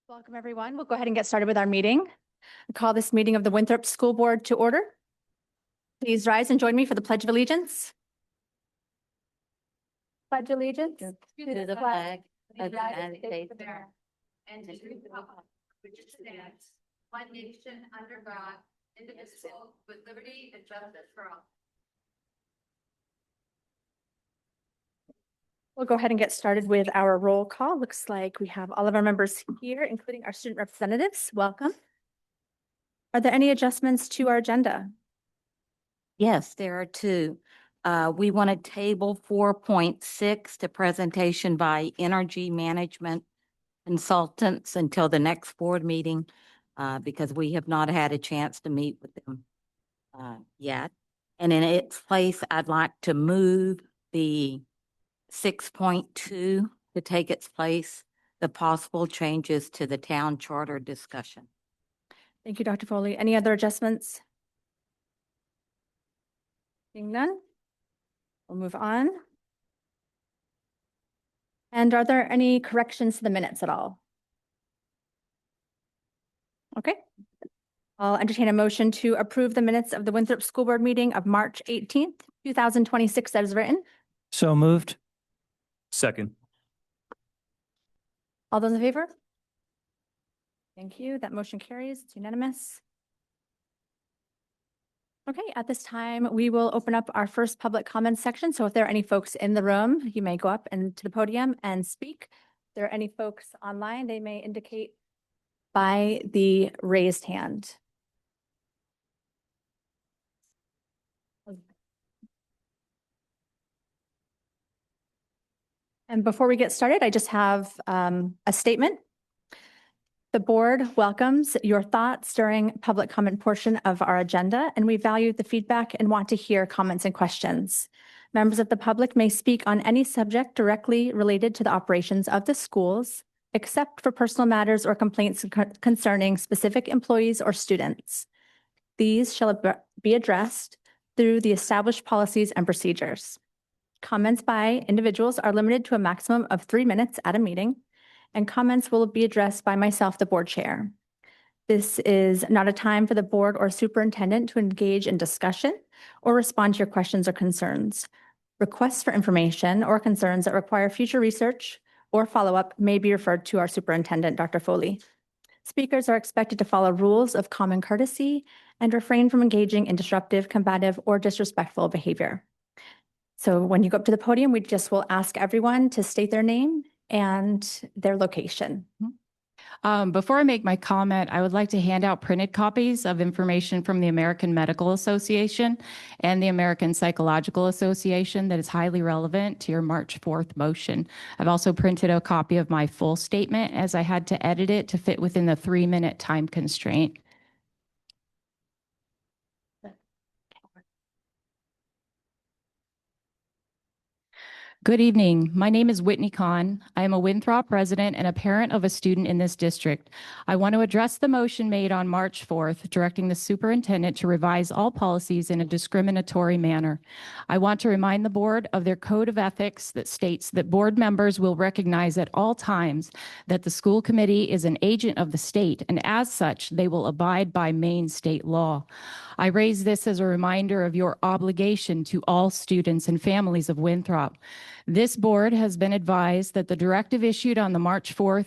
Welcome, everyone. We'll go ahead and get started with our meeting. I call this meeting of the Winthrop School Board to order. Please rise and join me for the Pledge of Allegiance. Pledge allegiance to the flag of the United States of America and to the republic which stands one nation under God, indivisible, with liberty and justice for all. We'll go ahead and get started with our roll call. Looks like we have all of our members here, including our student representatives. Welcome. Are there any adjustments to our agenda? Yes, there are two. We want to table 4.6 to presentation by energy management consultants until the next board meeting because we have not had a chance to meet with them yet. And in its place, I'd like to move the 6.2 to take its place, the possible changes to the town charter discussion. Thank you, Dr. Foley. Any other adjustments? Seeing none, we'll move on. And are there any corrections to the minutes at all? Okay. I'll entertain a motion to approve the minutes of the Winthrop School Board meeting of March 18th, 2026 as written. So moved. Second. All those in favor? Thank you. That motion carries. It's unanimous. Okay, at this time, we will open up our first public comment section. So if there are any folks in the room, you may go up and to the podium and speak. If there are any folks online, they may indicate by the raised hand. And before we get started, I just have a statement. The board welcomes your thoughts during public comment portion of our agenda, and we value the feedback and want to hear comments and questions. Members of the public may speak on any subject directly related to the operations of the schools, except for personal matters or complaints concerning specific employees or students. These shall be addressed through the established policies and procedures. Comments by individuals are limited to a maximum of 3 minutes at a meeting, and comments will be addressed by myself, the board chair. This is not a time for the board or superintendent to engage in discussion or respond to your questions or concerns. Requests for information or concerns that require future research or follow-up may be referred to our superintendent, Dr. Foley. Speakers are expected to follow rules of common courtesy and refrain from engaging in disruptive, combative, or disrespectful behavior. So when you go up to the podium, we just will ask everyone to state their name and their location. Before I make my comment, I would like to hand out printed copies of information from the American Medical Association and the American Psychological Association that is highly relevant to your March 4th motion. I've also printed a copy of my full statement as I had to edit it to fit within the 3-minute time constraint. Good evening. My name is Whitney Kahn. I am a Winthrop resident and a parent of a student in this district. I want to address the motion made on March 4th, directing the superintendent to revise all policies in a discriminatory manner. I want to remind the board of their code of ethics that states that board members will recognize at all times that the school committee is an agent of the state, and as such, they will abide by Maine state law. I raise this as a reminder of your obligation to all students and families of Winthrop. This board has been advised that the directive issued on March 4th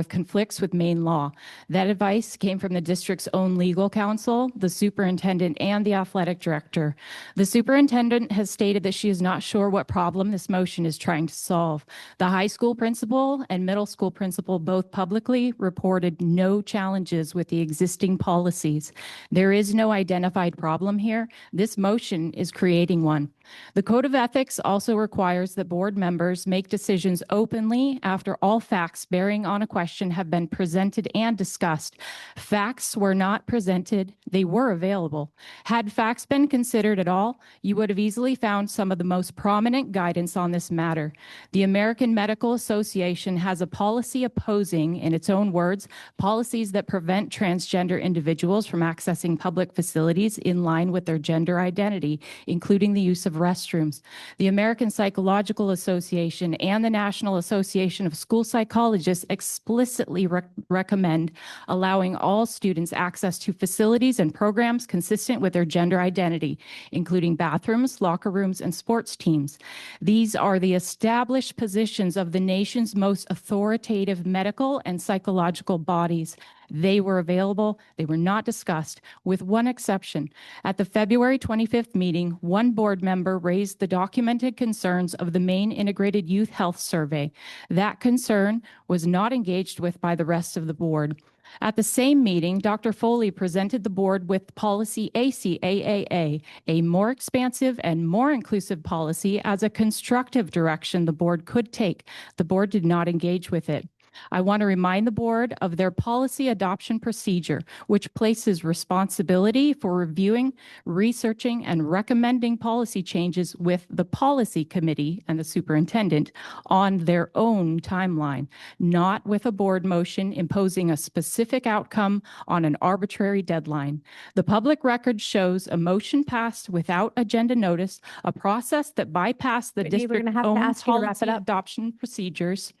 conflicts with Maine law. That advice came from the district's own legal counsel, the superintendent, and the athletic director. The superintendent has stated that she is not sure what problem this motion is trying to solve. The high school principal and middle school principal both publicly reported no challenges with the existing policies. There is no identified problem here. This motion is creating one. The Code of Ethics also requires that board members make decisions openly after all facts bearing on a question have been presented and discussed. Facts were not presented, they were available. Had facts been considered at all, you would have easily found some of the most prominent guidance on this matter. The American Medical Association has a policy opposing, in its own words, policies that prevent transgender individuals from accessing public facilities in line with their gender identity, including the use of restrooms. The American Psychological Association and the National Association of School school psychologists explicitly recommend allowing all students access to facilities and programs consistent with their gender identity, including bathrooms, locker rooms, and sports teams. These are the established positions of the nation's most authoritative medical and psychological bodies. They were available. They were not discussed, with one exception. At the February 25th meeting, one board member raised the documented concerns of the Maine Integrated Youth Health Survey. That concern was not engaged with by the rest of the board. At the same meeting, Dr. Foley presented the board with policy ACAAA, a more expansive and more inclusive policy, as a constructive direction the board could take. The board did not engage with it. I want to remind the board of their policy adoption procedure, which places responsibility for reviewing, researching, and recommending policy changes with the policy committee and the superintendent on their own timeline, not with a board motion imposing a specific outcome on an arbitrary deadline. The public record shows a motion passed without agenda notice, a process that bypassed the Whitney, we're gonna have to district's own ask you to wrap it policy up. adoption procedures.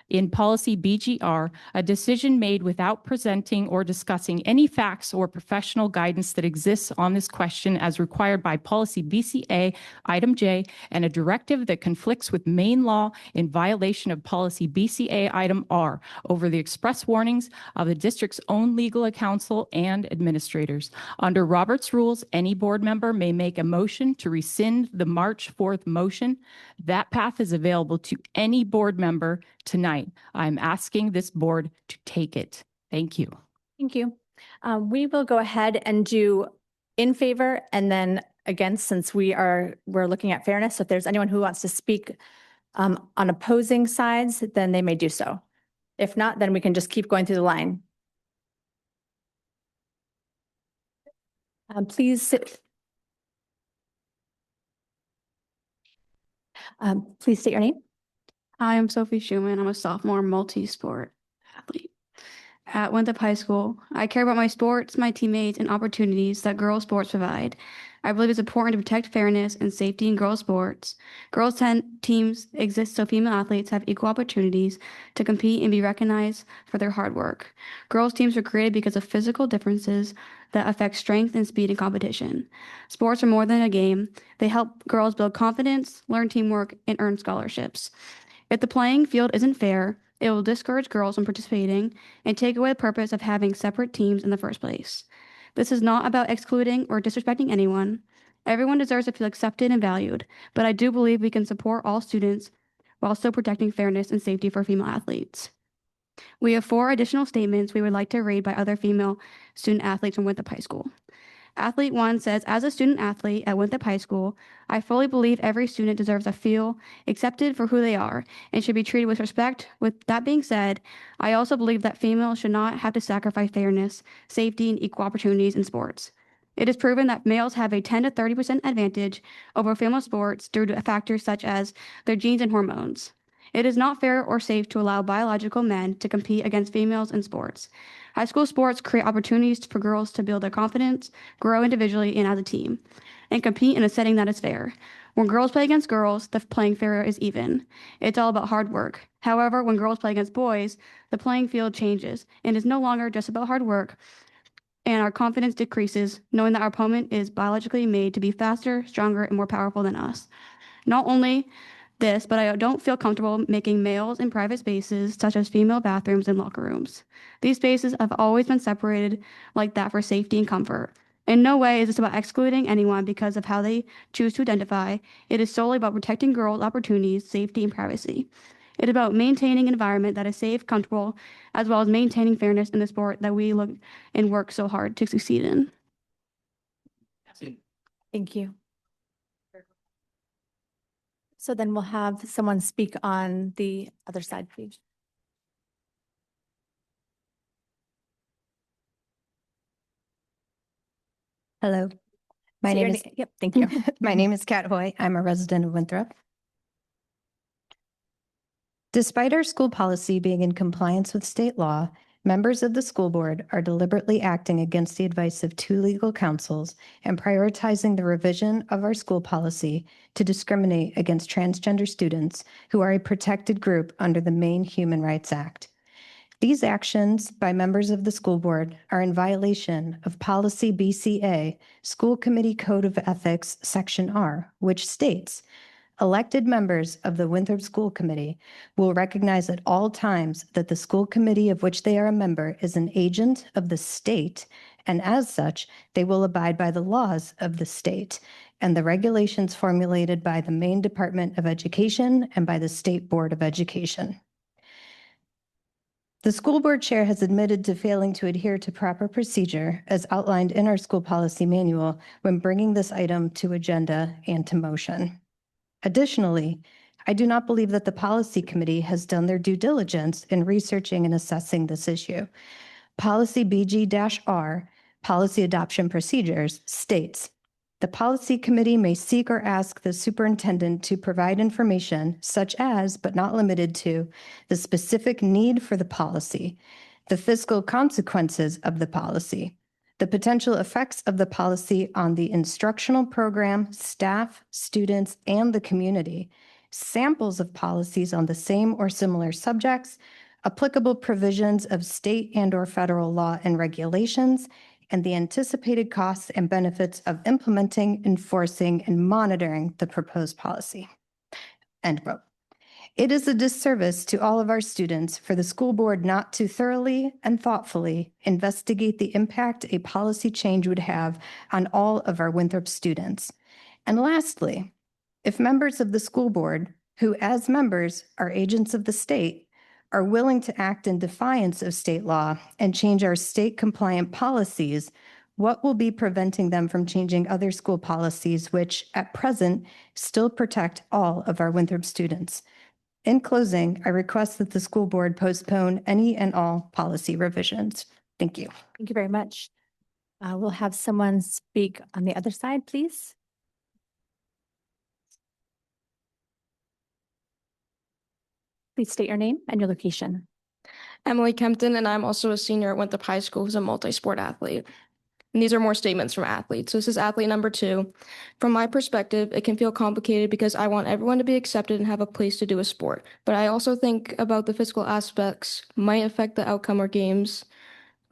In policy BGR, a decision made without presenting or discussing any facts or professional guidance that exists on this question as required by policy BCA item J, and a directive that conflicts with Maine law in violation of policy BCA item R over the express warnings of the district's own legal counsel and administrators. Under Robert's rules, any board member may make a motion to rescind the March 4th motion. That path is available to any board member tonight. I'm asking this board to take it. Thank you. Thank you. We will go ahead and do in favor and then against, since we're looking at fairness. So if there's anyone who wants to speak on opposing sides, then they may do so. If not, then we can just keep going through the line. Please sit. Please state your name. Hi, I'm Sophie Schumann. I'm a sophomore multi-sport athlete at Winthrop High School. I care about my sports, my teammates, and opportunities that girls' sports provide. I believe it's important to protect fairness and safety in girls' sports. Girls' teams exist so female athletes have equal opportunities to compete and be recognized for their hard work. Girls' teams were created because of physical differences that affect strength and speed in competition. Sports are more than a game. They help girls build confidence, learn teamwork, and earn scholarships. If the playing field isn't fair, it will discourage girls from participating and take away the purpose of having separate teams in the first place. This is not about excluding or disrespecting anyone. Everyone deserves to feel accepted and valued, but I do believe we can support all students while still protecting fairness and safety for female athletes. We have 4 additional statements we would like to read by other female student athletes from Winthrop High School. Athlete 1 says, as a student athlete at Winthrop High School, I fully believe every student deserves to feel accepted for who they are and should be treated with respect. With that being said, I also believe that females should not have to sacrifice fairness, safety, and equal opportunities in sports. It is proven that males have a 10 to 30% advantage over female sports due to factors such as their genes and hormones. It is not fair or safe to allow biological men to compete against females in sports. High school sports create opportunities for girls to build their confidence, grow individually and as a team, and compete in a setting that is fair. When girls play against girls, the playing field is even. It's all about hard work. However, when girls play against boys, the playing field changes and is no longer just about hard work, and our confidence decreases knowing that our opponent is biologically made to be faster, stronger, and more powerful than us. Not only this, but I don't feel comfortable making males in private spaces such as female bathrooms and locker rooms. These spaces have always been separated like that for safety and comfort. In no way is this about excluding anyone because of how they choose to identify. It is solely about protecting girls' opportunities, safety, and privacy. It is about maintaining an environment that is safe, comfortable, as well as maintaining fairness in the sport that we look and work so hard to succeed in. Thank you. So then we'll have someone speak on the other side, please. Hello, my Say your name is Yep, thank you. my name is Kat Hoy. I'm a resident of Winthrop. Despite our school policy being in compliance with state law, Members of the school board are deliberately acting against the advice of two legal counsels and prioritizing the revision of our school policy to discriminate against transgender students who are a protected group under the Maine Human Rights Act. These actions by members of the school board are in violation of Policy BCA, School Committee Code of Ethics, Section R, which states, elected members of the Winthrop School Committee will recognize at all times that the school committee of which they are a member is an agent of the state, and as such, they will abide by the laws of the state and the regulations formulated by the Maine Department of Education and by the State Board of Education. The school board chair has admitted to failing to adhere to proper procedure as outlined in our school policy manual when bringing this item to agenda and to motion. Additionally, I do not believe that the policy committee has done their due diligence in researching and assessing this issue. Policy BG-R, Policy Adoption Procedures, states, the policy committee may seek or ask the superintendent to provide information such as, but not limited to, the specific need for the policy, the fiscal consequences of the policy, the potential effects of the policy on the instructional program, staff, students, and the community, samples of policies on the same or similar subjects, applicable provisions of state and/or federal law and regulations, and the anticipated costs and benefits of implementing, enforcing, and monitoring the proposed policy. End quote. It is a disservice to all of our students for the school board not to thoroughly and thoughtfully investigate the impact a policy change would have on all of our Winthrop students. And lastly, if members of the school board, who as members are agents of the state, are willing to act in defiance of state law and change our state compliant policies, what will be preventing them from changing other school policies which at present still protect all of our Winthrop students? In closing, I request that the school board postpone any and all policy revisions. Thank you. Thank you very much. We'll have someone speak on the other side, please. Please state your name and your location. Emily Kempton, and I'm also a senior at Winthrop High School who's a multi-sport athlete. And these are more statements from athletes. So this is athlete number 2. From my perspective, it can feel complicated because I want everyone to be accepted and have a place to do a sport. But I also think about the physical aspects might affect the outcome or games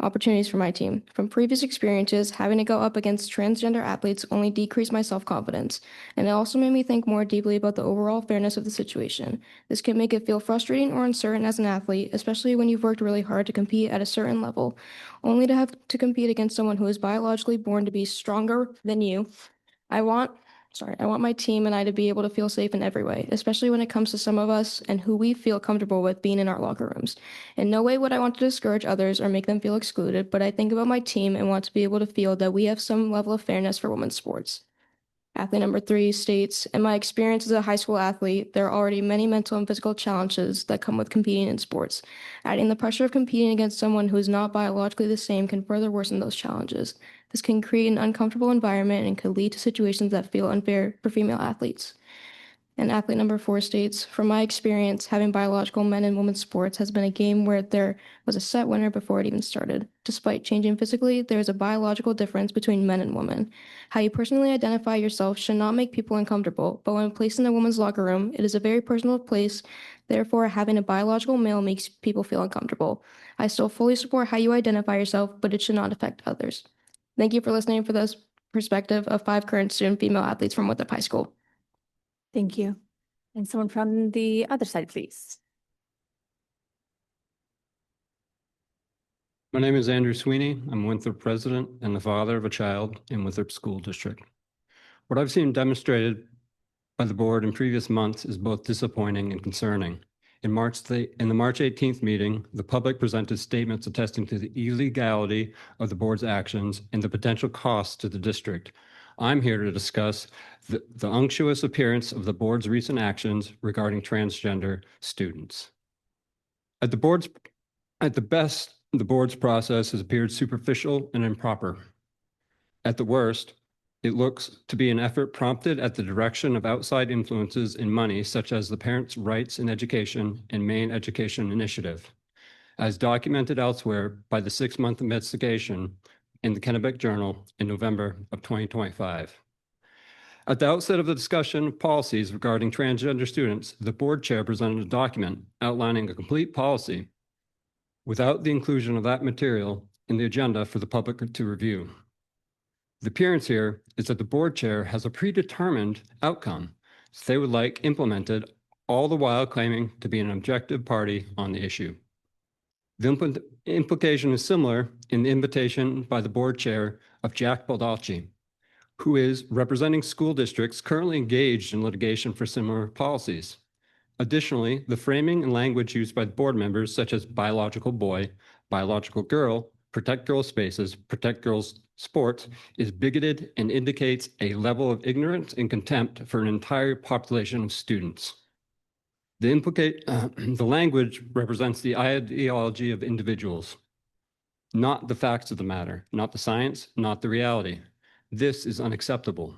opportunities for my team. From previous experiences, having to go up against transgender athletes only decreased my self-confidence, and it also made me think more deeply about the overall fairness of the situation. This can make it feel frustrating or uncertain as an athlete, especially when you've worked really hard to compete at a certain level, only to have to compete against someone who is biologically born to be stronger than you. I want my team and I to be able to feel safe in every way, especially when it comes to some of us and who we feel comfortable with being in our locker rooms. In no way would I want to discourage others or make them feel excluded, but I think about my team and want to be able to feel that we have some level of fairness for women's sports. Athlete number 3 states, in my experience as a high school athlete, there are already many mental and physical challenges that come with competing in sports. Adding the pressure of competing against someone who is not biologically the same can further worsen those challenges. This can create an uncomfortable environment and could lead to situations that feel unfair for female athletes. And athlete number 4 states, from my experience, having biological men and women's sports has been a game where there was a set winner before it even started. Despite changing physically, there is a biological difference between men and women. How you personally identify yourself should not make people uncomfortable, but when placed in a woman's locker room, it is a very personal place. Therefore, having a biological male makes people feel uncomfortable. I still fully support how you identify yourself, but it should not affect others. Thank you for listening for this perspective of 5 current student female athletes from Winthrop High School. Thank you. And someone from the other side, please. My name is Andrew Sweeney. I'm Winthrop president and the father of a child in Winthrop School District. What I've seen demonstrated by the board in previous months is both disappointing and concerning. In the March 18th meeting, the public presented statements attesting to the illegality of the board's actions and the potential costs to the district. I'm here to discuss the unctuous appearance of the board's recent actions regarding transgender students. At the best, the board's process has appeared superficial and improper. At the worst, it looks to be an effort prompted at the direction of outside influences and money, such as the Parents' Rights in Education and Maine Education Initiative. as documented elsewhere by the 6-month investigation in the Kennebec Journal in November of 2025. At the outset of the discussion of policies regarding transgender students, the board chair presented a document outlining a complete policy without the inclusion of that material in the agenda for the public to review. The appearance here is that the board chair has a predetermined outcome they would like implemented, all the while claiming to be an objective party on the issue. The implication is similar in the invitation by the board chair of Jack Baldacci, who is representing school districts currently engaged in litigation for similar policies. Additionally, the framing and language used by the board members, such as biological boy, biological girl, protect girls' spaces, protect girls' sports, is bigoted and indicates a level of ignorance and contempt for an entire population of students. The language represents the ideology of individuals, not the facts of the matter, not the science, not the reality. This is unacceptable.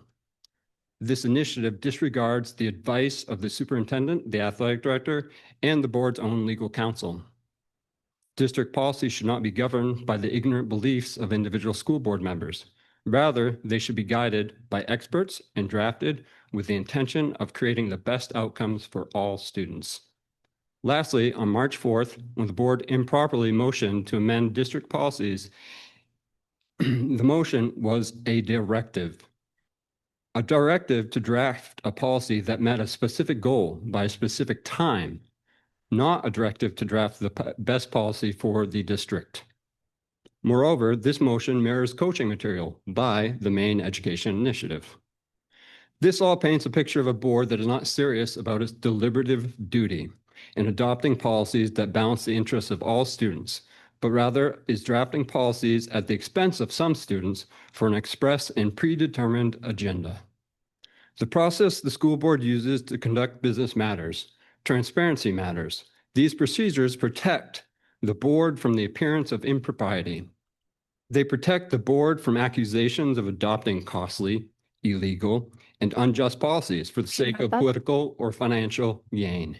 This initiative disregards the advice of the superintendent, the athletic director, and the board's own legal counsel. District policy should not be governed by the ignorant beliefs of individual school board members. Rather, they should be guided by experts and drafted with the intention of creating the best outcomes for all students. Lastly, on March 4th, when the board improperly motioned to amend district policies, the motion was a directive to draft a policy that met a specific goal by a specific time, not a directive to draft the best policy for the district. Moreover, this motion mirrors coaching material by the Maine Education Initiative. This all paints a picture of a board that is not serious about its deliberative duty in adopting policies that balance the interests of all students, but rather is drafting policies at the expense of some students for an express and predetermined agenda. The process the school board uses to conduct business matters. Transparency matters. These procedures protect the board from the appearance of impropriety. They protect the board from accusations of adopting costly, illegal, and unjust policies for the sake of political or financial gain,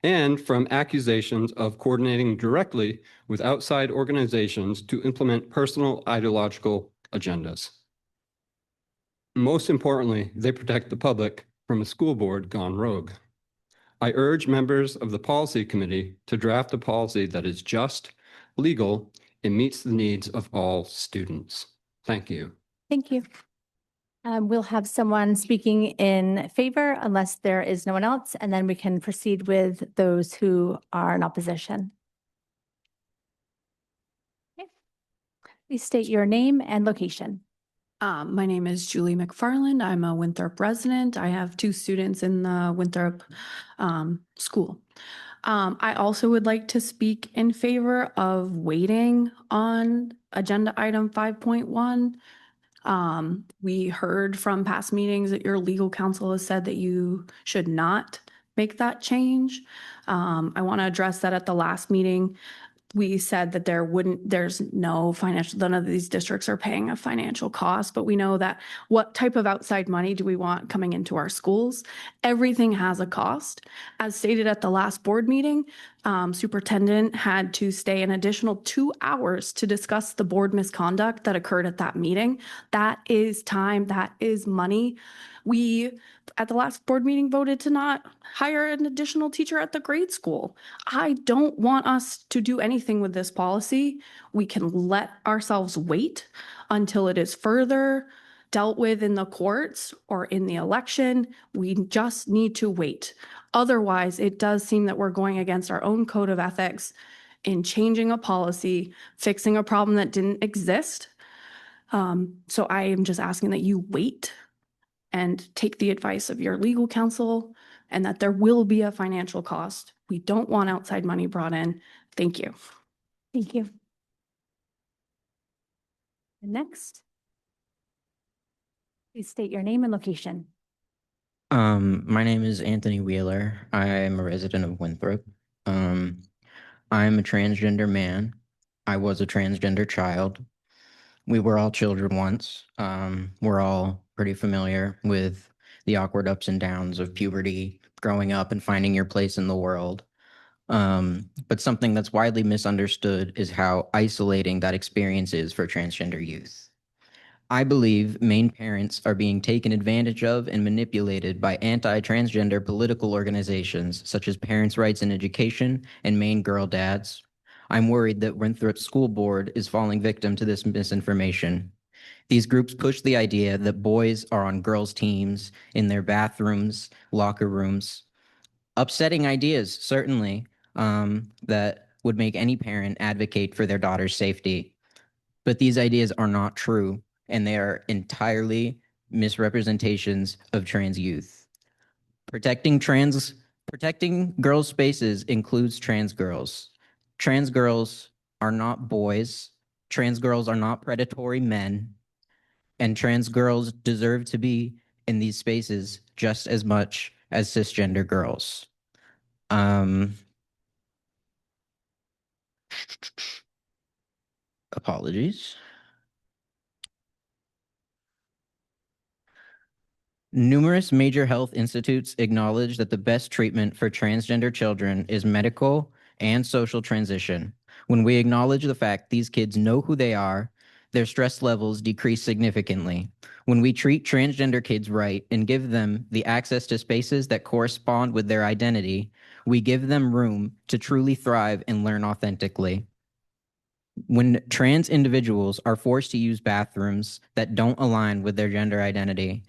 and from accusations of coordinating directly with outside organizations to implement personal ideological agendas. Most importantly, they protect the public from a school board gone rogue. I urge members of the policy committee to draft a policy that is just, legal, and meets the needs of all students. Thank you. Thank you. We'll have someone speaking in favor unless there is no one else, and then we can proceed with those who are in opposition. Okay. Please state your name and location. My name is Julie McFarland. I'm a Winthrop resident. I have 2 students in the Winthrop school. I also would like to speak in favor of waiting on agenda item 5.1. We heard from past meetings that your legal counsel has said that you should not make that change. I want to address that at the last meeting. We said that there's no financial, none of these districts are paying a financial cost, but we know that what type of outside money do we want coming into our schools? Everything has a cost. As stated at the last board meeting, superintendent had to stay an additional 2 hours to discuss the board misconduct that occurred at that meeting. That is time, that is money. We, at the last board meeting, voted to not hire an additional teacher at the grade school. I don't want us to do anything with this policy. We can let ourselves wait until it is further dealt with in the courts or in the election. We just need to wait. Otherwise, it does seem that we're going against our own code of ethics in changing a policy, fixing a problem that didn't exist. So I am just asking that you wait and take the advice of your legal counsel, and that there will be a financial cost. We don't want outside money brought in. Thank you. Thank you. And next, please state your name and location. My name is Anthony Wheeler. I am a resident of Winthrop. I'm a transgender man. I was a transgender child. We were all children once. We're all pretty familiar with the awkward ups and downs of puberty, growing up and finding your place in the world. But something that's widely misunderstood is how isolating that experience is for transgender youth. I believe Maine parents are being taken advantage of and manipulated by anti-transgender political organizations such as Parents' Rights in Education and Maine Girl Dads. I'm worried that Winthrop School Board is falling victim to this misinformation. These groups push the idea that boys are on girls' teams, in their bathrooms, locker rooms. Upsetting ideas, certainly, that would make any parent advocate for their daughter's safety. But these ideas are not true, and they are entirely misrepresentations of trans youth. Protecting girls' spaces includes trans girls. Trans girls are not boys. Trans girls are not predatory men. And trans girls deserve to be in these spaces just as much as cisgender girls. Apologies. Numerous major health institutes acknowledge that the best treatment for transgender children is medical and social transition. When we acknowledge the fact these kids know who they are, their stress levels decrease significantly. When we treat transgender kids right and give them the access to spaces that correspond with their identity, we give them room to truly thrive and learn authentically. When trans individuals are forced to use bathrooms that don't align with their gender identity,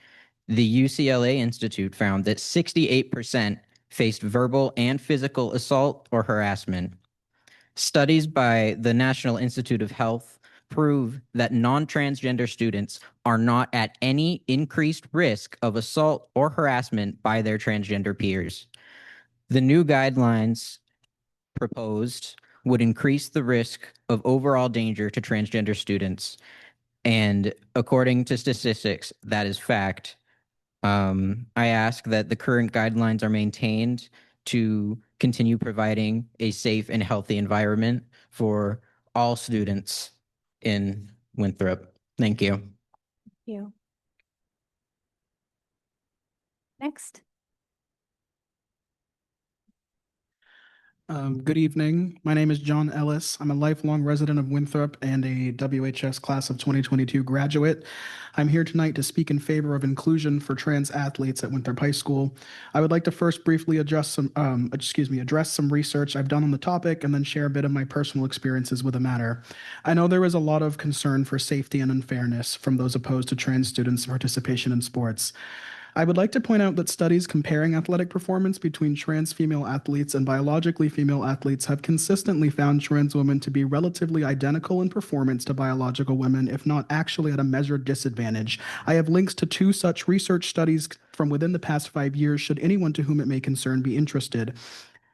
the UCLA Institute found that 68% faced verbal and physical assault or harassment. Studies by the National Institute of Health prove that non-transgender students are not at any increased risk of assault or harassment by their transgender peers. The new guidelines proposed would increase the risk of overall danger to transgender students. And according to statistics, that is fact. I ask that the current guidelines are maintained to continue providing a safe and healthy environment for all students in Winthrop. Thank you. Thank you. Next. Good evening. My name is John Ellis. I'm a lifelong resident of Winthrop and a WHS class of 2022 graduate. I'm here tonight to speak in favor of inclusion for trans athletes at Winthrop High School. I would like to first briefly address some research I've done on the topic and then share a bit of my personal experiences with the matter. I know there is a lot of concern for safety and unfairness from those opposed to trans students' participation in sports. I would like to point out that studies comparing athletic performance between trans female athletes and biologically female athletes have consistently found trans women to be relatively identical in performance to biological women, if not actually at a measured disadvantage. I have links to 2 such research studies from within the past 5 years, should anyone to whom it may concern be interested.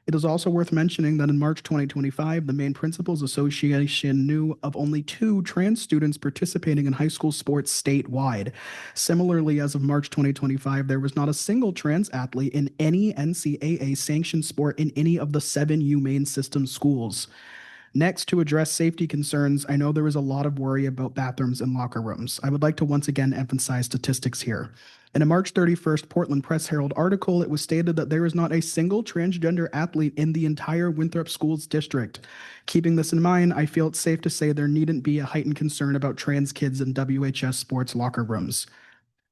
It is also worth mentioning that in March 2025, the Maine Principals Association knew of only 2 trans students participating in high school sports statewide. Similarly, as of March 2025, there was not a single trans athlete in any NCAA sanctioned sport in any of the 7 UMaine system schools. Next, to address safety concerns, I know there is a lot of worry about bathrooms and locker rooms. I would like to once again emphasize statistics here. In a March 31st Portland Press Herald article, it was stated that there is not a single transgender athlete in the entire Winthrop Schools district. Keeping this in mind, I feel it's safe to say there needn't be a heightened concern about trans kids in WHS sports locker rooms.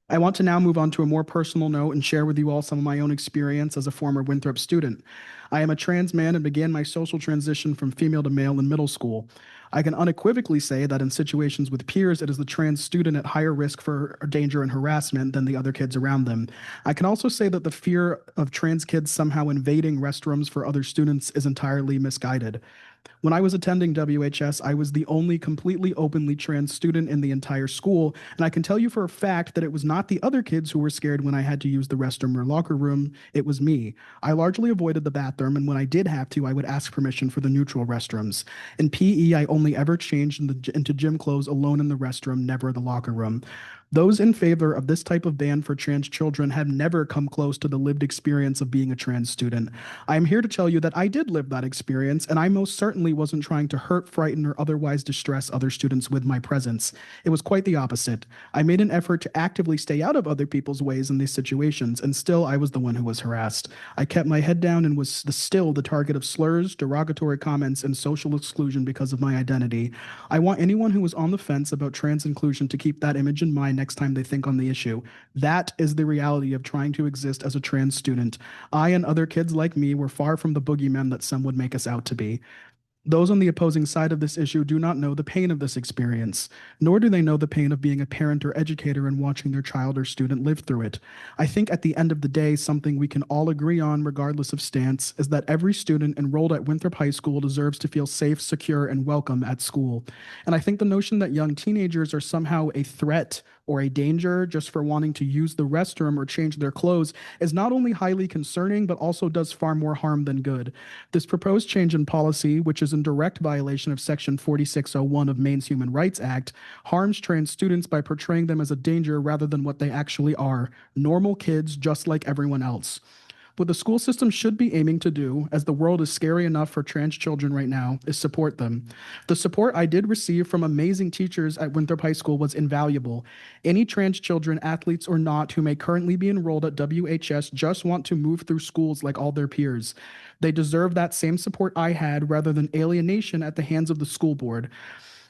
I want to now move on to a more personal note and share with you all some of my own experience as a former Winthrop student. I am a trans man and began my social transition from female to male in middle school. I can unequivocally say that in situations with peers, it is the trans student at higher risk for danger and harassment than the other kids around them. I can also say that the fear of trans kids somehow invading restrooms for other students is entirely misguided. When I was attending WHS, I was the only completely openly trans student in the entire school, and I can tell you for a fact that it was not the other kids who were scared when I had to use the restroom or locker room, it was me. I largely avoided the bathroom, and when I did have to, I would ask permission for the neutral restrooms. In PE, I only ever changed into gym clothes alone in the restroom, never the locker room. Those in favor of this type of ban for trans children have never come close to the lived experience of being a trans student. I am here to tell you that I did live that experience, and I most certainly wasn't trying to hurt, frighten, or otherwise distress other students with my presence. It was quite the opposite. I made an effort to actively stay out of other people's ways in these situations, and still I was the one who was harassed. I kept my head down and was still the target of slurs, derogatory comments, and social exclusion because of my identity. I want anyone who is on the fence about trans inclusion to keep that image in mind next time they think on the issue. That is the reality of trying to exist as a trans student. I and other kids like me were far from the boogeymen that some would make us out to be. Those on the opposing side of this issue do not know the pain of this experience, nor do they know the pain of being a parent or educator and watching their child or student live through it. I think at the end of the day, something we can all agree on, regardless of stance, is that every student enrolled at Winthrop High School deserves to feel safe, secure, and welcome at school. And I think the notion that young teenagers are somehow a threat or a danger just for wanting to use the restroom or change their clothes is not only highly concerning, but also does far more harm than good. This proposed change in policy, which is in direct violation of Section 4601 of Maine's Human Rights Act, harms trans students by portraying them as a danger rather than what they actually are, normal kids just like everyone else. What the school system should be aiming to do, as the world is scary enough for trans children right now, is support them. The support I did receive from amazing teachers at Winthrop High School was invaluable. Any trans children, athletes or not, who may currently be enrolled at WHS just want to move through schools like all their peers. They deserve that same support I had rather than alienation at the hands of the school board.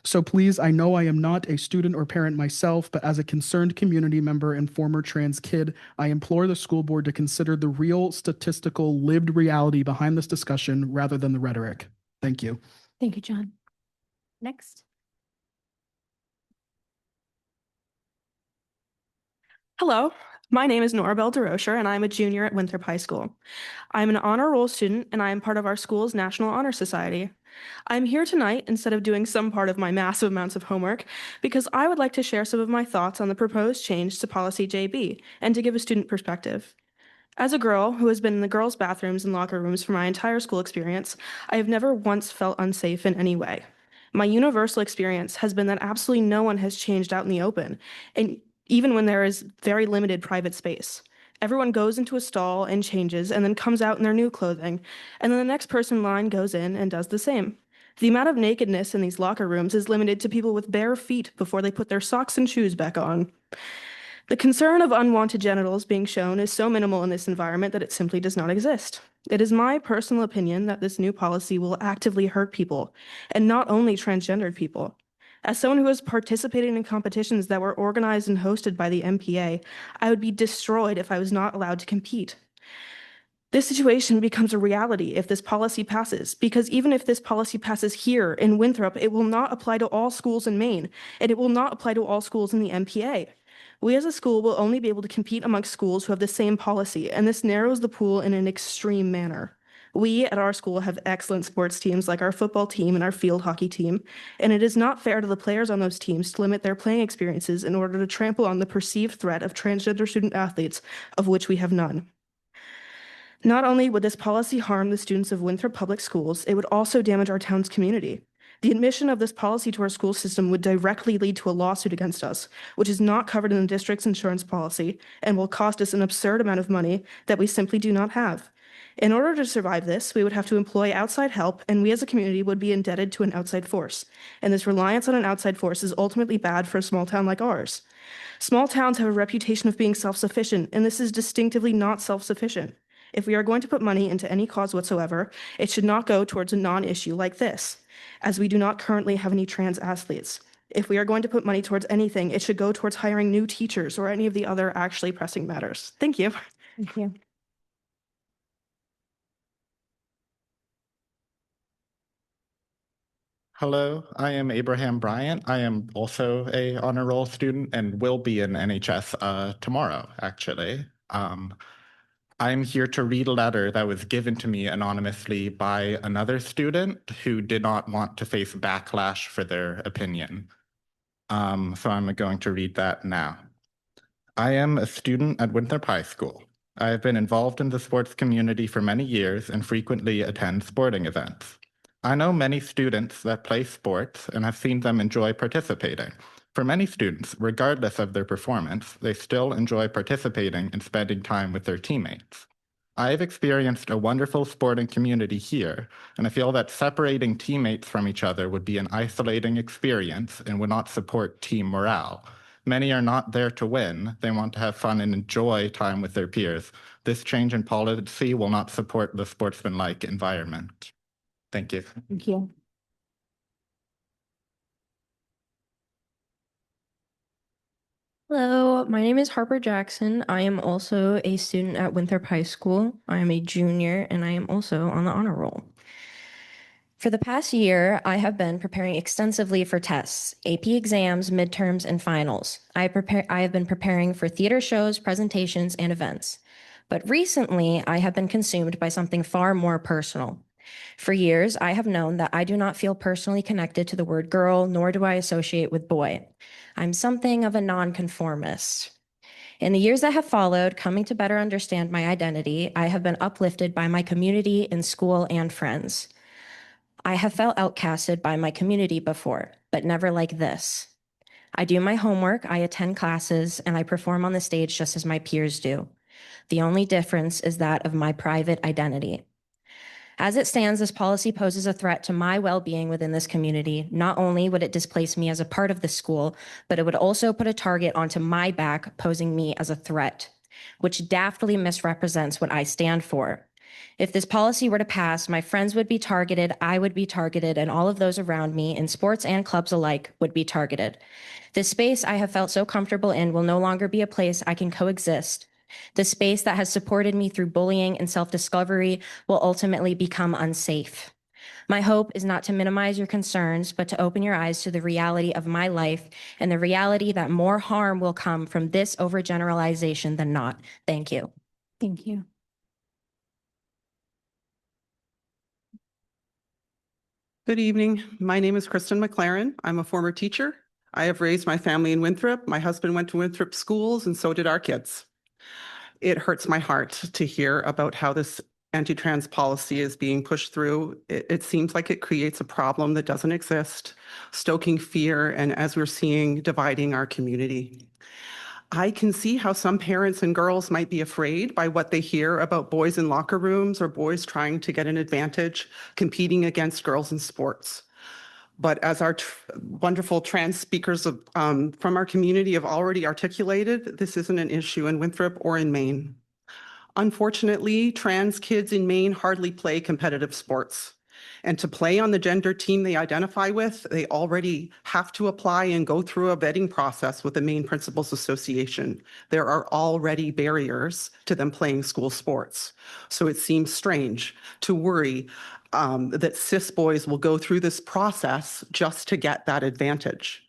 So please, I know I am not a student or parent myself, but as a concerned community member and former trans kid, I implore the school board to consider the real statistical lived reality behind this discussion rather than the rhetoric. Thank you. Thank you, John. Next. Hello, my name is Norabelle DeRocher, and I'm a junior at Winthrop High School. I'm an honor roll student, and I am part of our school's National Honor Society. I'm here tonight instead of doing some part of my massive amounts of homework because I would like to share some of my thoughts on the proposed change to Policy JB and to give a student perspective. As a girl who has been in the girls' bathrooms and locker rooms for my entire school experience, I have never once felt unsafe in any way. My universal experience has been that absolutely no one has changed out in the open, and even when there is very limited private space. Everyone goes into a stall and changes and then comes out in their new clothing, and then the next person in line goes in and does the same. The amount of nakedness in these locker rooms is limited to people with bare feet before they put their socks and shoes back on. The concern of unwanted genitals being shown is so minimal in this environment that it simply does not exist. It is my personal opinion that this new policy will actively hurt people, and not only transgendered people. As someone who has participated in competitions that were organized and hosted by the MPA, I would be destroyed if I was not allowed to compete. This situation becomes a reality if this policy passes, because even if this policy passes here in Winthrop, it will not apply to all schools in Maine, and it will not apply to all schools in the MPA. We as a school will only be able to compete amongst schools who have the same policy, and this narrows the pool in an extreme manner. We at our school have excellent sports teams like our football team and our field hockey team, and it is not fair to the players on those teams to limit their playing experiences in order to trample on the perceived threat of transgender student athletes, of which we have none. Not only would this policy harm the students of Winthrop Public Schools, it would also damage our town's community. The admission of this policy to our school system would directly lead to a lawsuit against us, which is not covered in the district's insurance policy and will cost us an absurd amount of money that we simply do not have. In order to survive this, we would have to employ outside help, and we as a community would be indebted to an outside force. And this reliance on an outside force is ultimately bad for a small town like ours. Small towns have a reputation of being self-sufficient, and this is distinctively not self-sufficient. If we are going to put money into any cause whatsoever, it should not go towards a non-issue like this, as we do not currently have any trans athletes. If we are going to put money towards anything, it should go towards hiring new teachers or any of the other actually pressing matters. Thank you. Thank you. Hello, I am Abraham Bryant. I am also a honor roll student and will be in NHS tomorrow, actually. I'm here to read a letter that was given to me anonymously by another student who did not want to face backlash for their opinion. So I'm going to read that now. I am a student at Winthrop High School. I have been involved in the sports community for many years and frequently attend sporting events. I know many students that play sports and have seen them enjoy participating. For many students, regardless of their performance, they still enjoy participating and spending time with their teammates. I've experienced a wonderful sporting community here, and I feel that separating teammates from each other would be an isolating experience and would not support team morale. Many are not there to win. They want to have fun and enjoy time with their peers. This change in policy will not support the sportsmanlike environment. Thank you. Thank you. Hello, my name is Harper Jackson. I am also a student at Winthrop High School. I am a junior and I am also on the honor roll. For the past year, I have been preparing extensively for tests, AP exams, midterms, and finals. I have been preparing for theater shows, presentations, and events. But recently, I have been consumed by something far more personal. For years, I have known that I do not feel personally connected to the word girl, nor do I associate with boy. I'm something of a nonconformist. In the years that have followed, coming to better understand my identity, I have been uplifted by my community in school and friends. I have felt outcasted by my community before, but never like this. I do my homework, I attend classes, and I perform on the stage just as my peers do. The only difference is that of my private identity. As it stands, this policy poses a threat to my well-being within this community. Not only would it displace me as a part of the school, but it would also put a target onto my back, posing me as a threat, which daftly misrepresents what I stand for. If this policy were to pass, my friends would be targeted, I would be targeted, and all of those around me in sports and clubs alike would be targeted. This space I have felt so comfortable in will no longer be a place I can coexist. The space that has supported me through bullying and self-discovery will ultimately become unsafe. My hope is not to minimize your concerns, but to open your eyes to the reality of my life and the reality that more harm will come from this overgeneralization than not. Thank you. Thank you. Good evening. My name is Kristen McLaren. I'm a former teacher. I have raised my family in Winthrop. My husband went to Winthrop schools, and so did our kids. It hurts my heart to hear about how this anti-trans policy is being pushed through. It seems like it creates a problem that doesn't exist, stoking fear, and as we're seeing, dividing our community. I can see how some parents and girls might be afraid by what they hear about boys in locker rooms or boys trying to get an advantage, competing against girls in sports. But as our wonderful trans speakers from our community have already articulated, this isn't an issue in Winthrop or in Maine. Unfortunately, trans kids in Maine hardly play competitive sports. And to play on the gender team they identify with, they already have to apply and go through a vetting process with the Maine Principals Association. There are already barriers to them playing school sports. So it seems strange to worry that cis boys will go through this process just to get that advantage.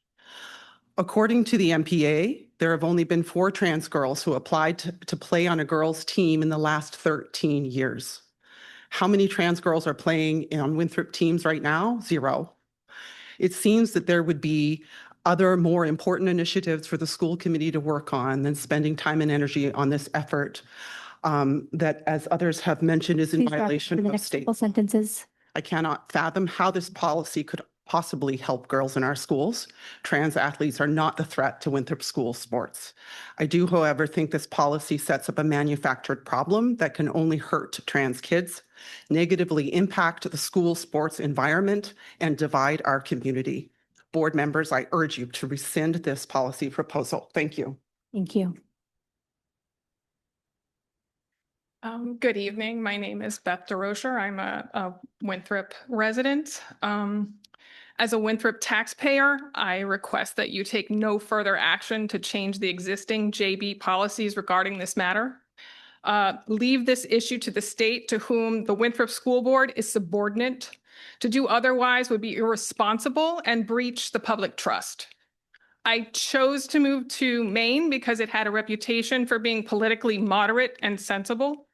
According to the MPA, there have only been 4 trans girls who applied to play on a girls' team in the last 13 years. How many trans girls are playing on Winthrop teams right now? 0. It seems that there would be other more important initiatives for the school committee to work on than spending time and energy on this effort that, as others have mentioned, is in Please wrap up violation in the of next state. couple sentences. I cannot fathom how this policy could possibly help girls in our schools. Trans athletes are not the threat to Winthrop school sports. I do, however, think this policy sets up a manufactured problem that can only hurt trans kids, negatively impact the school sports environment, and divide our community. Board members, I urge you to rescind this policy proposal. Thank you. Thank you. Good evening. My name is Beth DeRocher. I'm a Winthrop resident. As a Winthrop taxpayer, I request that you take no further action to change the existing JB policies regarding this matter. Leave this issue to the state, to whom the Winthrop School Board is subordinate. To do otherwise would be irresponsible and breach the public trust. I chose to move to Maine because it had a reputation for being politically moderate and sensible.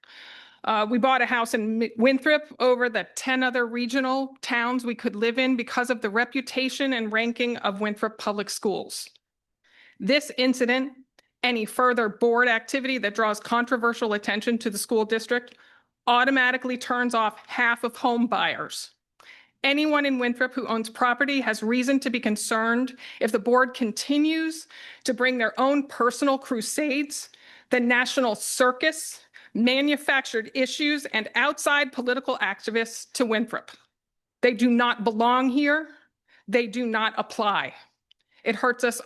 We bought a house in Winthrop over the 10 other regional towns we could live in because of the reputation and ranking of Winthrop Public Schools. This incident, any further board activity that draws controversial attention to the school district, automatically turns off half of home buyers. Anyone in Winthrop who owns property has reason to be concerned if the board continues to bring their own personal crusades, the national circus, manufactured issues, and outside political activists to Winthrop. They do not belong here. They do not apply. It hurts us,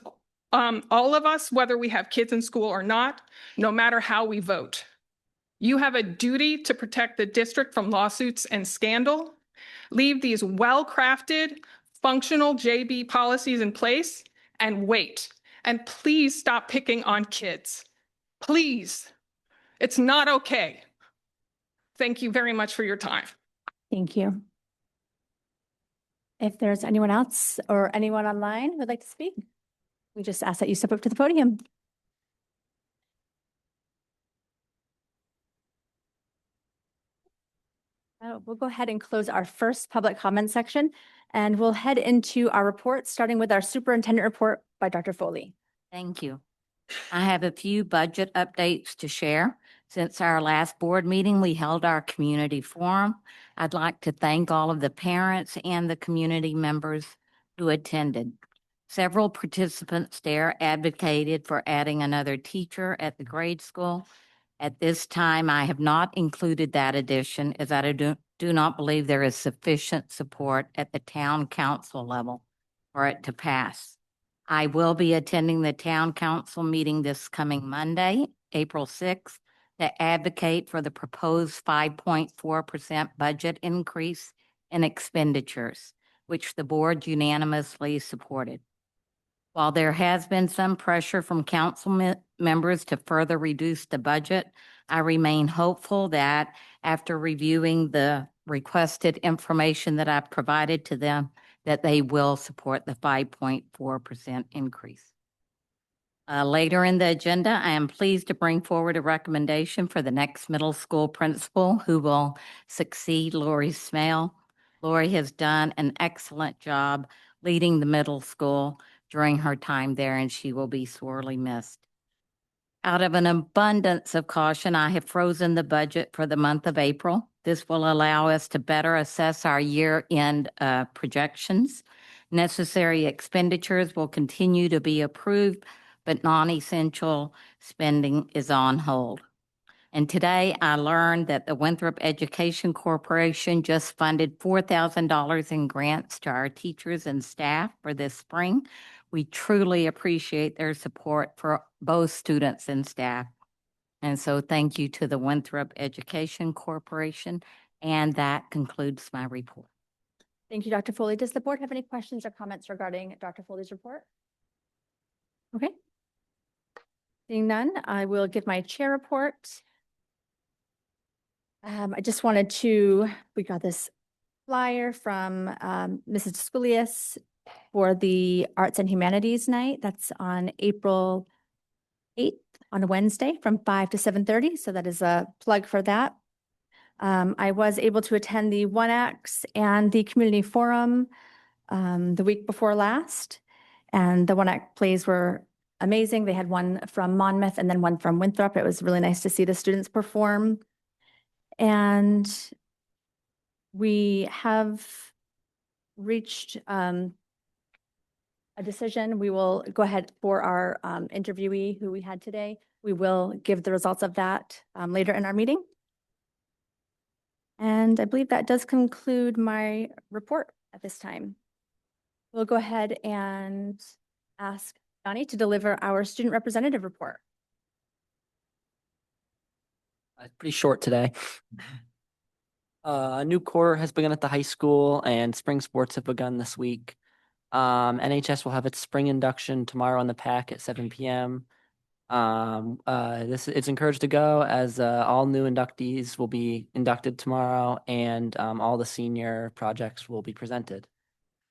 all of us, whether we have kids in school or not, no matter how we vote. You have a duty to protect the district from lawsuits and scandal. Leave these well-crafted, functional JB policies in place and wait. And please stop picking on kids. Please. It's not okay. Thank you very much for your time. Thank you. If there's anyone else or anyone online who would like to speak, we just ask that you step up to the podium. We'll go ahead and close our first public comment section, and we'll head into our report, starting with our superintendent report by Dr. Foley. Thank you. I have a few budget updates to share. Since our last board meeting, we held our community forum. I'd like to thank all of the parents and the community members who attended. Several participants there advocated for adding another teacher at the grade school. At this time, I have not included that addition as I do not believe there is sufficient support at the town council level for it to pass. I will be attending the town council meeting this coming Monday, April 6th, to advocate for the proposed 5.4% budget increase in expenditures, which the board unanimously supported. While there has been some pressure from council members to further reduce the budget, I remain hopeful that after reviewing the requested information that I've provided to them, that they will support the 5.4% increase. Later in the agenda, I am pleased to bring forward a recommendation for the next middle school principal who will succeed Lori Smale. Lori has done an excellent job leading the middle school during her time there, and she will be sorely missed. Out of an abundance of caution, I have frozen the budget for the month of April. This will allow us to better assess our year-end projections. Necessary expenditures will continue to be approved, but non-essential spending is on hold. And today I learned that the Winthrop Education Corporation just funded $4,000 in grants to our teachers and staff for this spring. We truly appreciate their support for both students and staff. And so thank you to the Winthrop Education Corporation. And that concludes my report. Thank you, Dr. Foley. Does the board have any questions or comments regarding Dr. Foley's report? Okay. Seeing none, I will give my chair report. I just wanted to, we got this flyer from Mrs. Descoulias for the Arts and Humanities Night. That's on April 8th on a Wednesday from 5 to 7:30. So that is a plug for that. I was able to attend the 1X and the community forum the week before last. And the 1X plays were amazing. They had one from Monmouth and then one from Winthrop. It was really nice to see the students perform. And we have reached a decision. We will go ahead for our interviewee who we had today. We will give the results of that later in our meeting. And I believe that does conclude my report at this time. We'll go ahead and ask Donnie to deliver our student representative report. It's pretty short today. A new quarter has begun at the high school and spring sports have begun this week. NHS will have its spring induction tomorrow on the PAC at 7 p.m. It's encouraged to go as all new inductees will be inducted tomorrow and all the senior projects will be presented.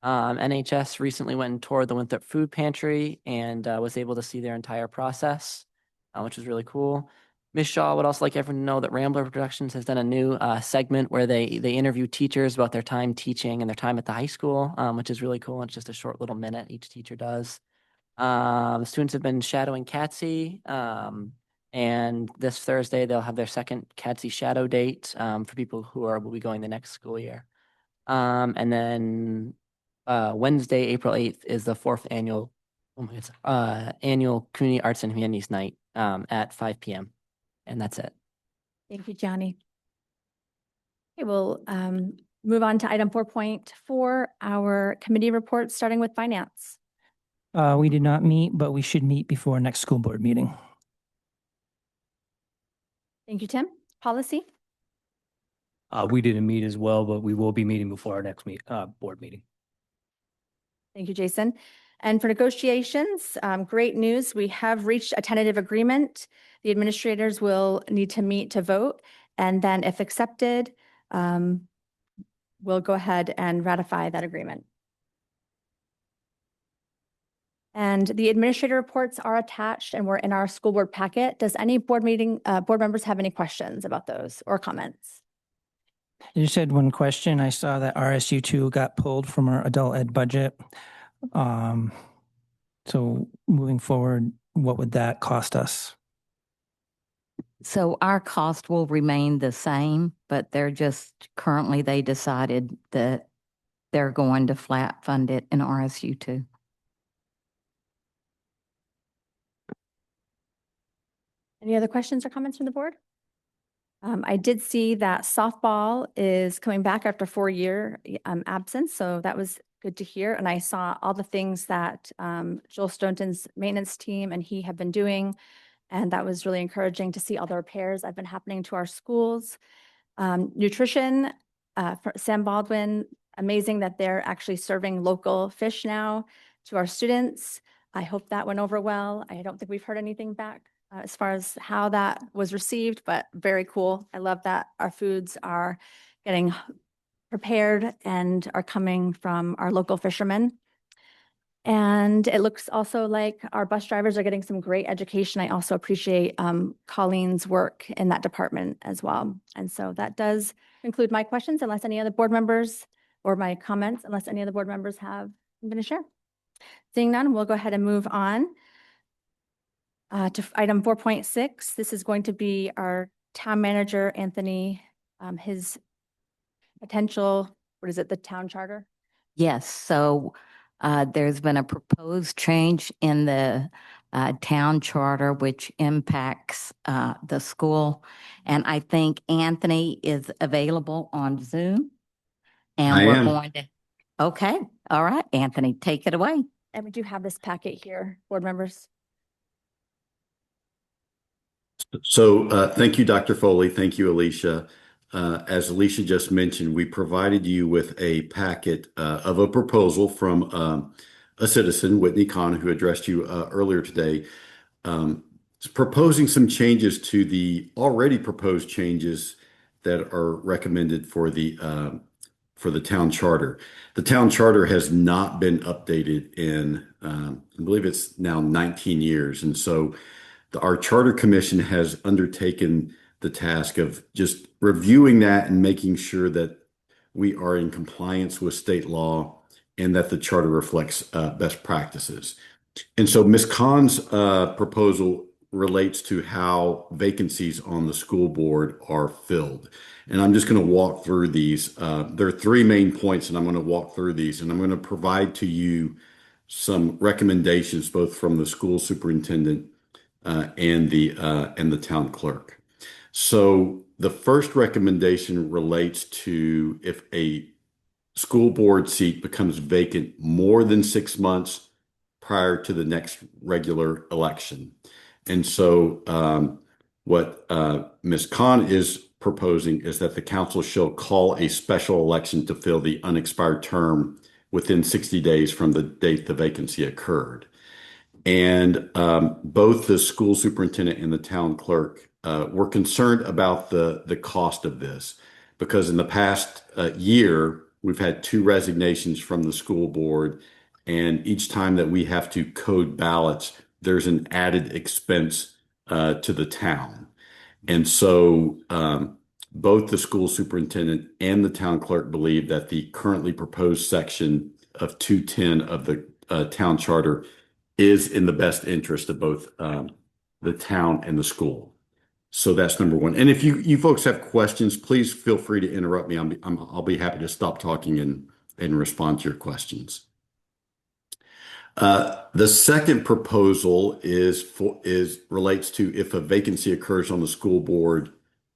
NHS recently went and toured the Winthrop Food Pantry and was able to see their entire process, which was really cool. Ms. Shaw would also like everyone to know that Rambler Productions has done a new segment where they interview teachers about their time teaching and their time at the high school, which is really cool. It's just a short little minute each teacher does. The students have been shadowing CATSI, and this Thursday they'll have their second CATSI shadow date for people who will be going the next school year. And then Wednesday, April 8th is the fourth annual annual Community Arts and Humanities Night at 5 p.m. And that's it. Thank you, Johnny. Okay, we'll move on to item 4.4, our committee reports, starting with finance. We did not meet, but we should meet before next school board meeting. Thank you, Tim. Policy? We didn't meet as well, but we will be meeting before our next board meeting. Thank you, Jason. And for negotiations, great news. We have reached a tentative agreement. The administrators will need to meet to vote. And then if accepted, we'll go ahead and ratify that agreement. And the administrator reports are attached and were in our school board packet. Does any board members have any questions about those or comments? I just had one question. I saw that RSU2 got pulled from our adult ed budget. So moving forward, what would that cost us? So our cost will remain the same, but they're just currently they decided that they're going to flat fund it in RSU2. Any other questions or comments from the board? I did see that softball is coming back after 4-year absence, so that was good to hear. And I saw all the things that Joel Stonton's maintenance team and he have been doing, and that was really encouraging to see all the repairs that have been happening to our schools. Nutrition, for Sam Baldwin, amazing that they're actually serving local fish now to our students. I hope that went over well. I don't think we've heard anything back as far as how that was received, but very cool. I love that our foods are getting prepared and are coming from our local fishermen. And it looks also like our bus drivers are getting some great education. I also appreciate Colleen's work in that department as well. And so that does conclude my questions, unless any other board members, or my comments, unless any other board members have something to share. Seeing none, we'll go ahead and move on to item 4.6. This is going to be our town manager, Anthony, his potential, what is it, the town charter? Yes, so there's been a proposed change in the town charter, which impacts the school. And I think Anthony is available on Zoom. And I we're am. going to, okay, all right, Anthony, take it away. And we do have this packet here, board members. So thank you, Dr. Foley. Thank you, Alicia. As Alicia just mentioned, we provided you with a packet of a proposal from a citizen, Whitney Kahn, who addressed you earlier today, proposing some changes to the already proposed changes that are recommended for the town charter. The town charter has not been updated in, I believe it's now 19 years. And so our charter commission has undertaken the task of just reviewing that and making sure that we are in compliance with state law and that the charter reflects best practices. And so Ms. Khan's proposal relates to how vacancies on the school board are filled. And I'm just going to walk through these. There are 3 main points, and I'm going to walk through these, and I'm going to provide to you some recommendations both from the school superintendent and the town clerk. So the first recommendation relates to if a school board seat becomes vacant more than 6 months prior to the next regular election. And so what Ms. Khan is proposing is that the council shall call a special election to fill the unexpired term within 60 days from the date the vacancy occurred. And both the school superintendent and the town clerk were concerned about the cost of this, because in the past year, we've had 2 resignations from the school board, and each time that we have to code ballots, there's an added expense to the town. And so both the school superintendent and the town clerk believe that the currently proposed section of 210 of the town charter is in the best interest of both the town and the school. So that's number one. And if you folks have questions, please feel free to interrupt me. I'll be happy to stop talking and respond to your questions. The second proposal relates to if a vacancy occurs on the school board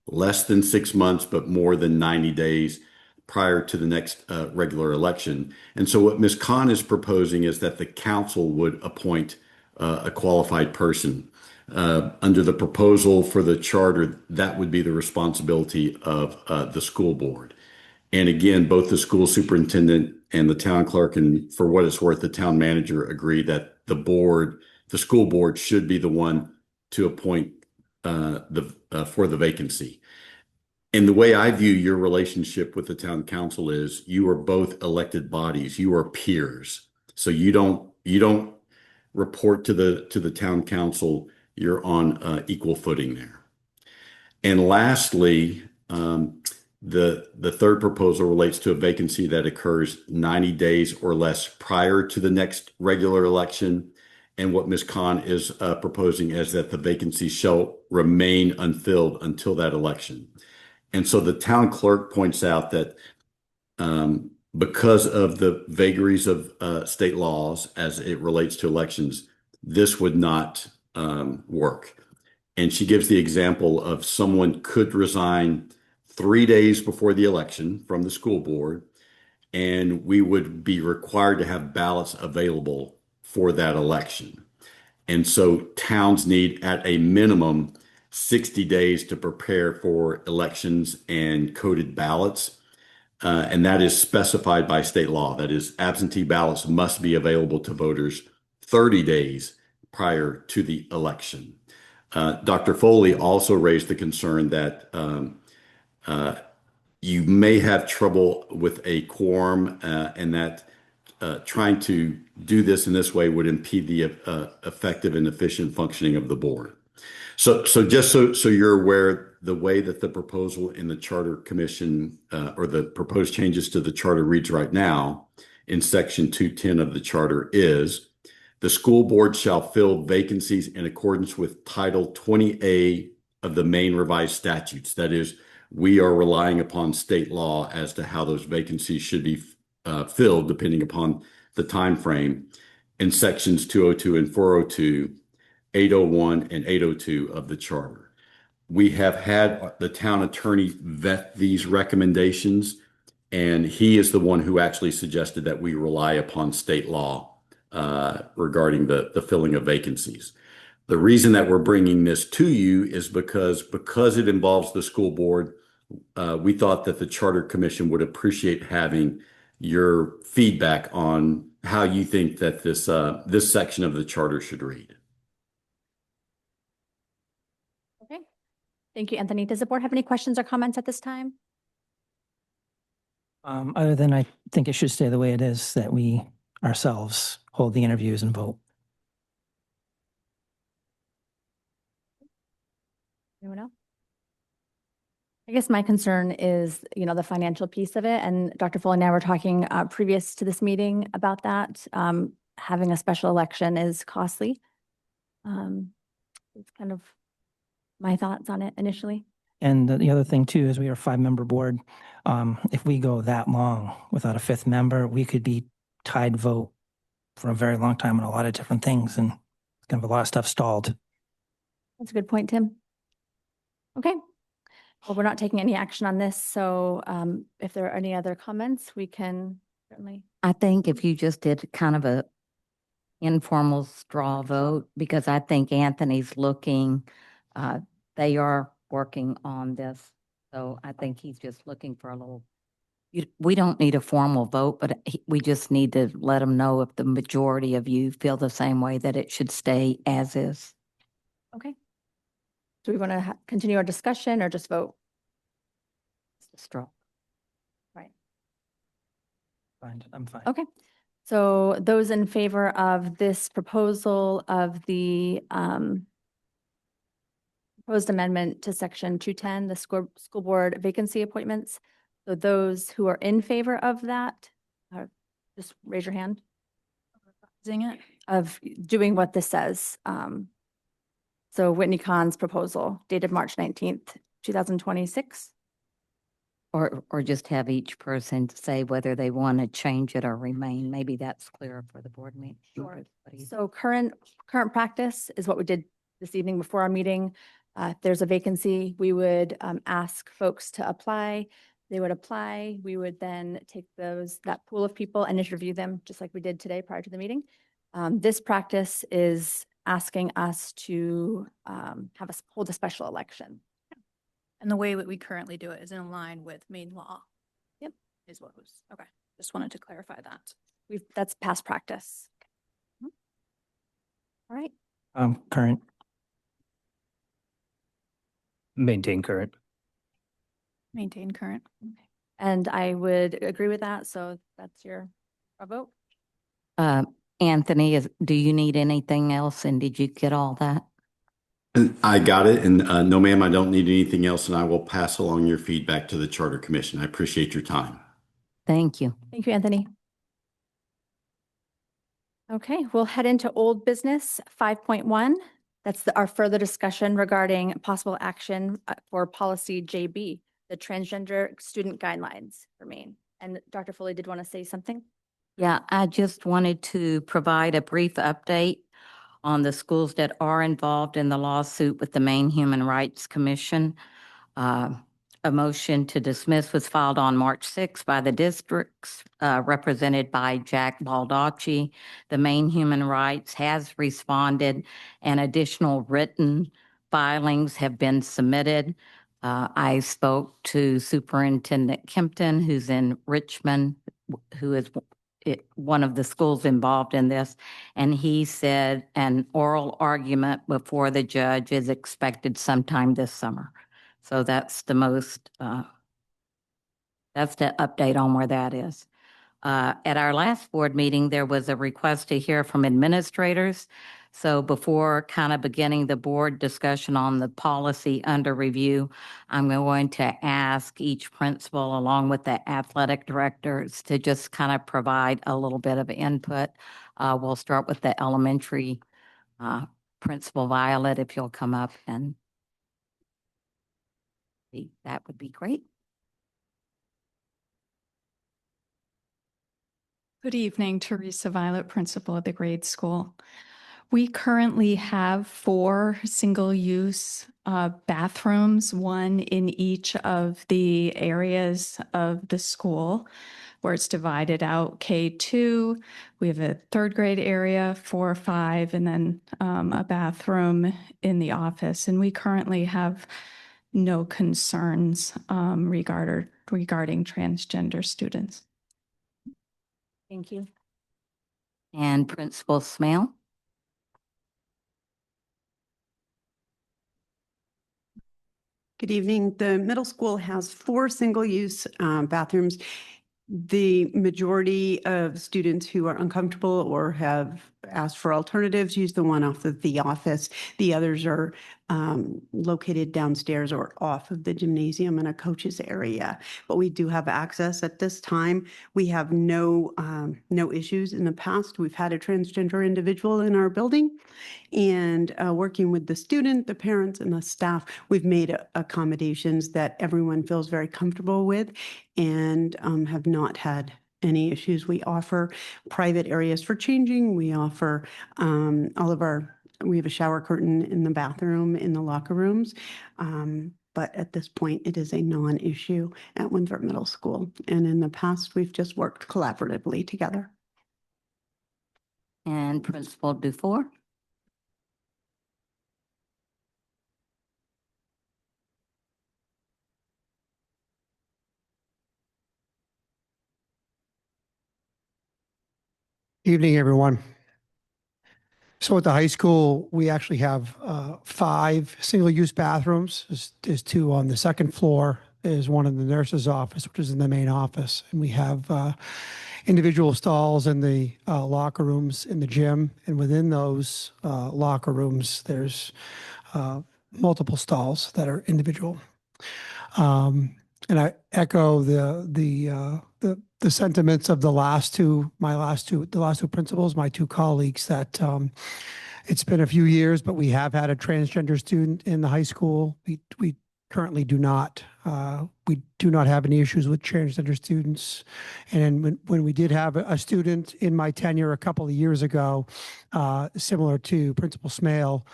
less than 6 months, but more than 90 days prior to the next regular election. And so what Ms. Khan is proposing is that the council would appoint a qualified person. Under the proposal for the charter, that would be the responsibility of the school board. And again, both the school superintendent and the town clerk, and for what it's worth, the town manager agree that the school board should be the one to appoint for the vacancy. And the way I view your relationship with the town council is you are both elected bodies. You are peers. So you don't report to the town council. You're on equal footing there. And lastly, the third proposal relates to a vacancy that occurs 90 days or less prior to the next regular election. And what Ms. Khan is proposing is that the vacancy shall remain unfilled until that election. And so the town clerk points out that because of the vagaries of state laws as it relates to elections, this would not work. And she gives the example of someone could resign 3 days before the election from the school board, and we would be required to have ballots available for that election. And so towns need at a minimum 60 days to prepare for elections and coded ballots. And that is specified by state law. That is, absentee ballots must be available to voters 30 days prior to the election. Dr. Foley also raised the concern that you may have trouble with a quorum and that trying to do this in this way would impede the effective and efficient functioning of the board. So just so you're aware, the way that the proposal in the Charter Commission or the proposed changes to the charter reads right now in section 210 of the charter is the school board shall fill vacancies in accordance with Title 20A of the Maine Revised Statutes. That is, we are relying upon state law as to how those vacancies should be filled depending upon the time frame in sections 202 and 402, 801 and 802 of the charter. We have had the town attorney vet these recommendations, and he is the one who actually suggested that we rely upon state law regarding the filling of vacancies. The reason that we're bringing this to you is because it involves the school board. We thought that the Charter Commission would appreciate having your feedback on how you think that this section of the charter should read. Okay. Thank you, Anthony. Does the board have any questions or comments at this time? Other than I think it should stay the way it is, that we ourselves hold the interviews and vote. Anyone else? I guess my concern is, the financial piece of it. And Dr. Foley and I were talking previous to this meeting about that. Having a special election is costly. It's kind of my thoughts on it initially. And the other thing too is we are a 5-member board. If we go that long without a 5th member, we could be tied vote for a very long time on a lot of different things, and kind of a lot of stuff stalled. That's a good point, Tim. Okay. Well, we're not taking any action on this, so if there are any other comments, we can certainly. I think if you just did kind of a informal straw vote, because I think Anthony's looking, they are working on this. So I think he's just looking for a little, we don't need a formal vote, but we just need to let him know if the majority of you feel the same way that it should stay as is. Okay. Do we want to continue our discussion or just vote? It's a straw. Right. Fine, I'm fine. Okay. So those in favor of this proposal of the proposed amendment to section 210, the school board vacancy appointments. So those who are in favor of that, just raise your hand. Of doing what this says. So Whitney Khan's proposal dated March 19th, 2026. Or just have each person say whether they want to change it or remain. Maybe that's clearer for the board meeting. Sure. So current practice is what we did this evening before our meeting. If there's a vacancy, we would ask folks to apply. They would apply. We would then take that pool of people and interview them, just like we did today prior to the meeting. This practice is asking us to hold a special election. And the way that we currently do it is in line with Maine law. Yep. Is what was, okay. Just wanted to clarify that. That's past practice. All right. Current. Maintain current. Maintain current. And I would agree with that. So that's your vote. Anthony, do you need anything else? And did you get all that? I got it. And no, ma'am, I don't need anything else. And I will pass along your feedback to the Charter Commission. I appreciate your time. Thank you. Thank you, Anthony. Okay, we'll head into old business 5.1. That's our further discussion regarding possible action for policy JB, the transgender student guidelines for Maine. And Dr. Foley did want to say something. Yeah, I just wanted to provide a brief update on the schools that are involved in the lawsuit with the Maine Human Rights Commission. A motion to dismiss was filed on March 6th by the districts represented by Jack Baldacci. The Maine Human Rights has responded and additional written filings have been submitted. I spoke to Superintendent Kempton, who's in Richmond, who is one of the schools involved in this, and he said an oral argument before the judge is expected sometime this summer. So that's the update on where that is. At our last board meeting, there was a request to hear from administrators. So before kind of beginning the board discussion on the policy under review, I'm going to ask each principal along with the athletic directors to just kind of provide a little bit of input. We'll start with the elementary principal, Violet, if you'll come up and that would be great. Good evening, Teresa Violet, principal of the grade school. We currently have 4 single-use bathrooms, one in each of the areas of the school where it's divided out K2. We have a 3rd grade area, 4, 5, and then a bathroom in the office. And we currently have no concerns regarding transgender students. Thank you. And Principal Smale. Good evening. The middle school has 4 single-use bathrooms. The majority of students who are uncomfortable or have asked for alternatives use the one off of the office. The others are located downstairs or off of the gymnasium in a coach's area. But we do have access at this time. We have no issues in the past. We've had a transgender individual in our building, and working with the student, the parents, and the staff, we've made accommodations that everyone feels very comfortable with and have not had any issues. We offer private areas for changing. We offer we have a shower curtain in the bathroom, in the locker rooms. But at this point, it is a non-issue at Winthrop Middle School. And in the past, we've just worked collaboratively together. And Principal Dufour. Evening, everyone. So at the high school, we actually have 5 single-use bathrooms. There's 2 on the 2nd floor. There's one in the nurse's office, which is in the main office. And we have individual stalls in the locker rooms in the gym. And within those locker rooms, there's multiple stalls that are individual. And I echo the sentiments of the last two principals, my 2 colleagues, that It's been a few years, but we have had a transgender student in the high school. We currently do not. We do not have any issues with transgender students. And when we did have a student in my tenure a couple of years ago, similar to Principal Smale,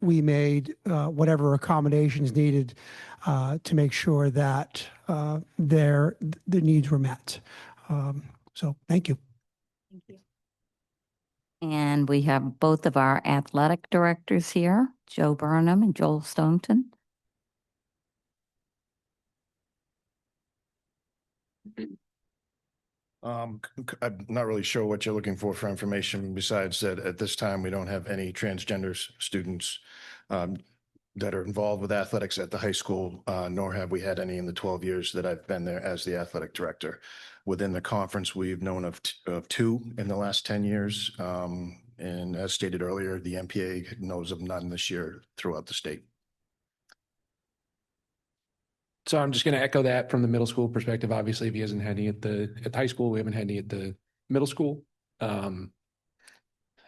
we made whatever accommodations needed to make sure that their needs were met. So thank you. Thank you. And we have both of our athletic directors here, Joe Burnham and Joel Stoneton. I'm not really sure what you're looking for information besides that at this time, we don't have any transgender students that are involved with athletics at the high school, nor have we had any in the 12 years that I've been there as the athletic director. Within the conference, we've known of two in the last 10 years. And as stated earlier, the MPA knows of none this year throughout the state. So I'm just going to echo that from the middle school perspective. Obviously, if he hasn't had any at the high school, we haven't had any at the middle school. And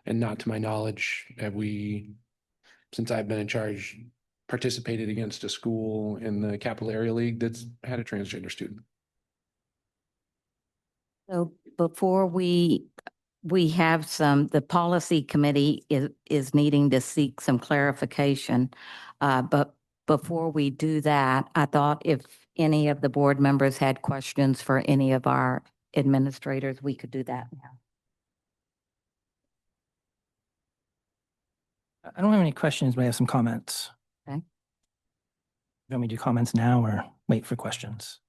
not to my knowledge, have we, since I've been in charge, participated against a school in the Capital Area League that's had a transgender student. So before we have the policy committee is needing to seek some clarification. But before we do that, I thought if any of the board members had questions for any of our administrators, we could do that now. I don't have any questions, but I have some comments. Okay. You want me to do comments now or wait for questions?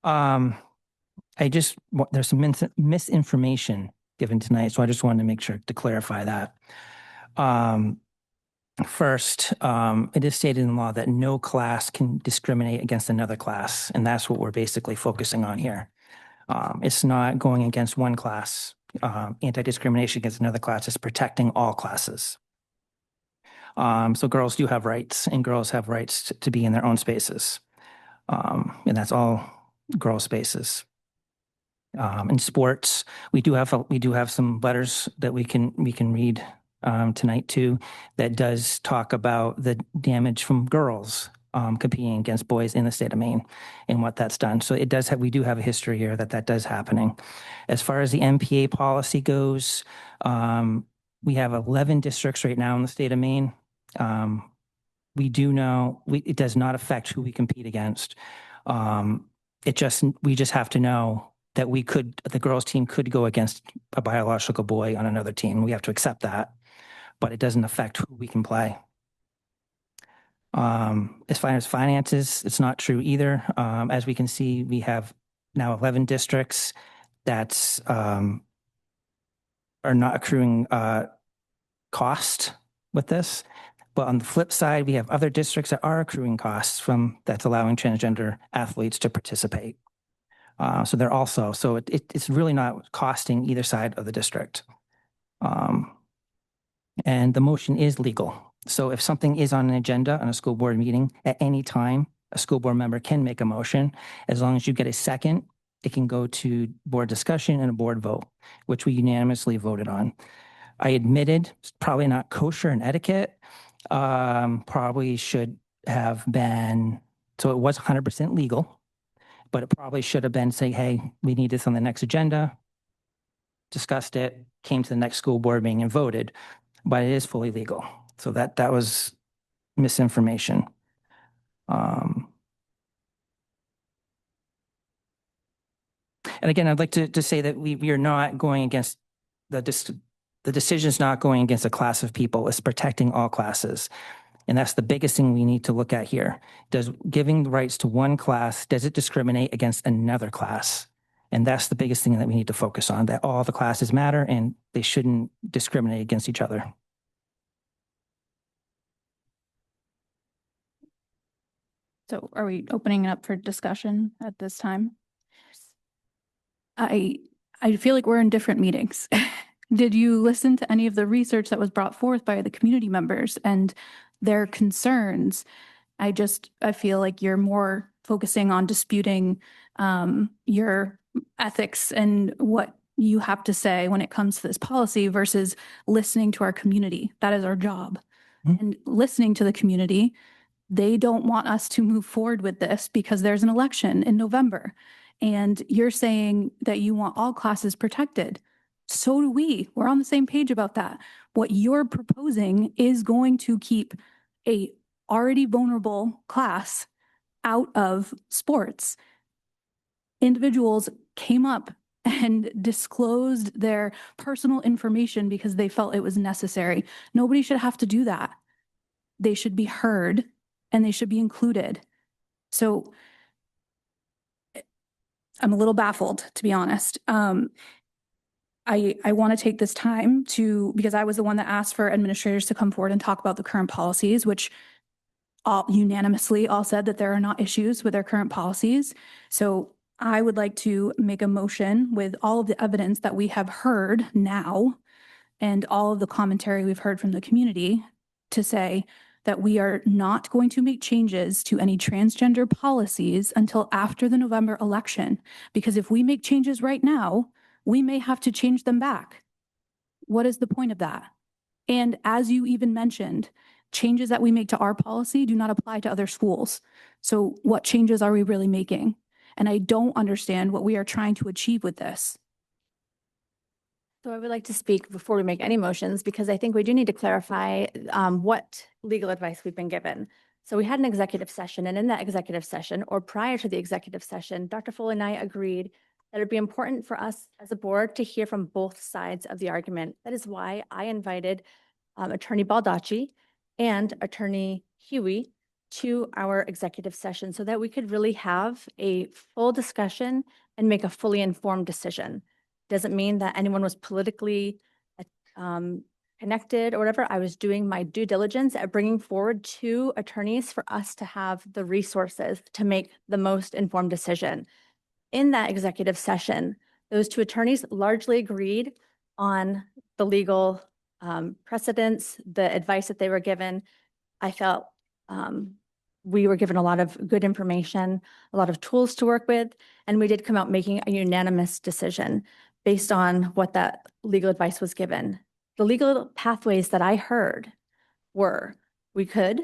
There's some misinformation given tonight, so I just wanted to make sure to clarify that. First, it is stated in law that no class can discriminate against another class, and that's what we're basically focusing on here. It's not going against one class. Anti-discrimination against another class is protecting all classes. So girls do have rights, and girls have rights to be in their own spaces. And that's all girl spaces. In sports, we do have some letters that we can read tonight too, that does talk about the damage from girls competing against boys in the state of Maine and what that's done. So we do have a history here that does happening. As far as the MPA policy goes, we have 11 districts right now in the state of Maine. We do know it does not affect who we compete against. We just have to know that the girls team could go against a biological boy on another team. We have to accept that, but it doesn't affect who we can play. As far as finances, it's not true either. As we can see, we have now 11 districts that are not accruing cost with this. But on the flip side, we have other districts that are accruing costs that's allowing transgender athletes to participate. So they're also, so it's really not costing either side of the district. And the motion is legal. So if something is on an agenda on a school board meeting at any time, a school board member can make a motion. As long as you get a second, it can go to board discussion and a board vote, which we unanimously voted on. I admitted it's probably not kosher and etiquette. Probably should have been, so it was 100% legal, but it probably should have been saying, hey, we need this on the next agenda, discussed it, came to the next school board meeting and voted, but it is fully legal. So that was misinformation. And again, I'd like to say that we are not going against the decision is not going against a class of people. It's protecting all classes. And that's the biggest thing we need to look at here. Does giving the rights to one class, does it discriminate against another class? And that's the biggest thing that we need to focus on, that all the classes matter and they shouldn't discriminate against each other. So are we opening it up for discussion at this time? I feel like we're in different meetings. Did you listen to any of the research that was brought forth by the community members and their concerns? I feel like you're more focusing on disputing your ethics and what you have to say when it comes to this policy versus listening to our community. That is our job. And listening to the community, they don't want us to move forward with this because there's an election in November. And you're saying that you want all classes protected. So do we. We're on the same page about that. What you're proposing is going to keep a already vulnerable class out of sports. Individuals came up and disclosed their personal information because they felt it was necessary. Nobody should have to do that. They should be heard and they should be included. So I'm a little baffled, to be honest. I want to take this time because I was the one that asked for administrators to come forward and talk about the current policies, which all unanimously all said that there are not issues with their current policies. So I would like to make a motion with all of the evidence that we have heard now and all of the commentary we've heard from the community to say that we are not going to make changes to any transgender policies until after the November election. Because if we make changes right now, we may have to change them back. What is the point of that? And as you even mentioned, changes that we make to our policy do not apply to other schools. So what changes are we really making? And I don't understand what we are trying to achieve with this. So I would like to speak before we make any motions, because I think we do need to clarify what legal advice we've been given. So we had an executive session, and in that executive session, or prior to the executive session, Dr. Foley and I agreed that it'd be important for us as a board to hear from both sides of the argument. That is why I invited Attorney Baldacci and Attorney Huey to our executive session so that we could really have a full discussion and make a fully informed decision. Doesn't mean that anyone was politically connected or whatever. I was doing my due diligence at bringing forward two attorneys for us to have the resources to make the most informed decision. In that executive session, those two attorneys largely agreed on the legal precedents, the advice that they were given. I felt we were given a lot of good information, a lot of tools to work with, and we did come out making a unanimous decision based on what that legal advice was given. The legal pathways that I heard were, we could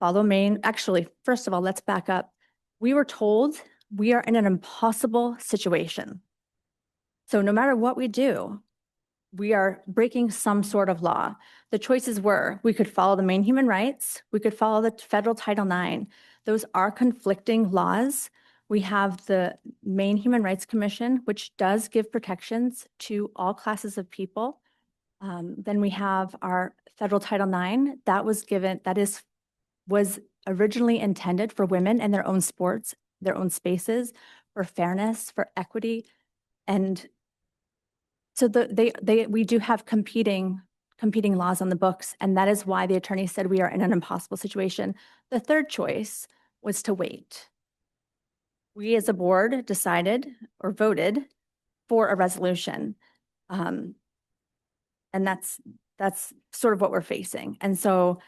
follow Maine. Actually, first of all, let's back up. We were told we are in an impossible situation. So no matter what we do, we are breaking some sort of law. The choices were, we could follow the Maine Human Rights, we could follow the federal Title IX. Those are conflicting laws. We have the Maine Human Rights Commission, which does give protections to all classes of people. Then we have our federal Title IX that was originally intended for women and their own sports, their own spaces, for fairness, for equity. And so we do have competing laws on the books, and that is why the attorney said we are in an impossible situation. The third choice was to wait. We as a board decided or voted for a resolution. And that's sort of what we're facing. And so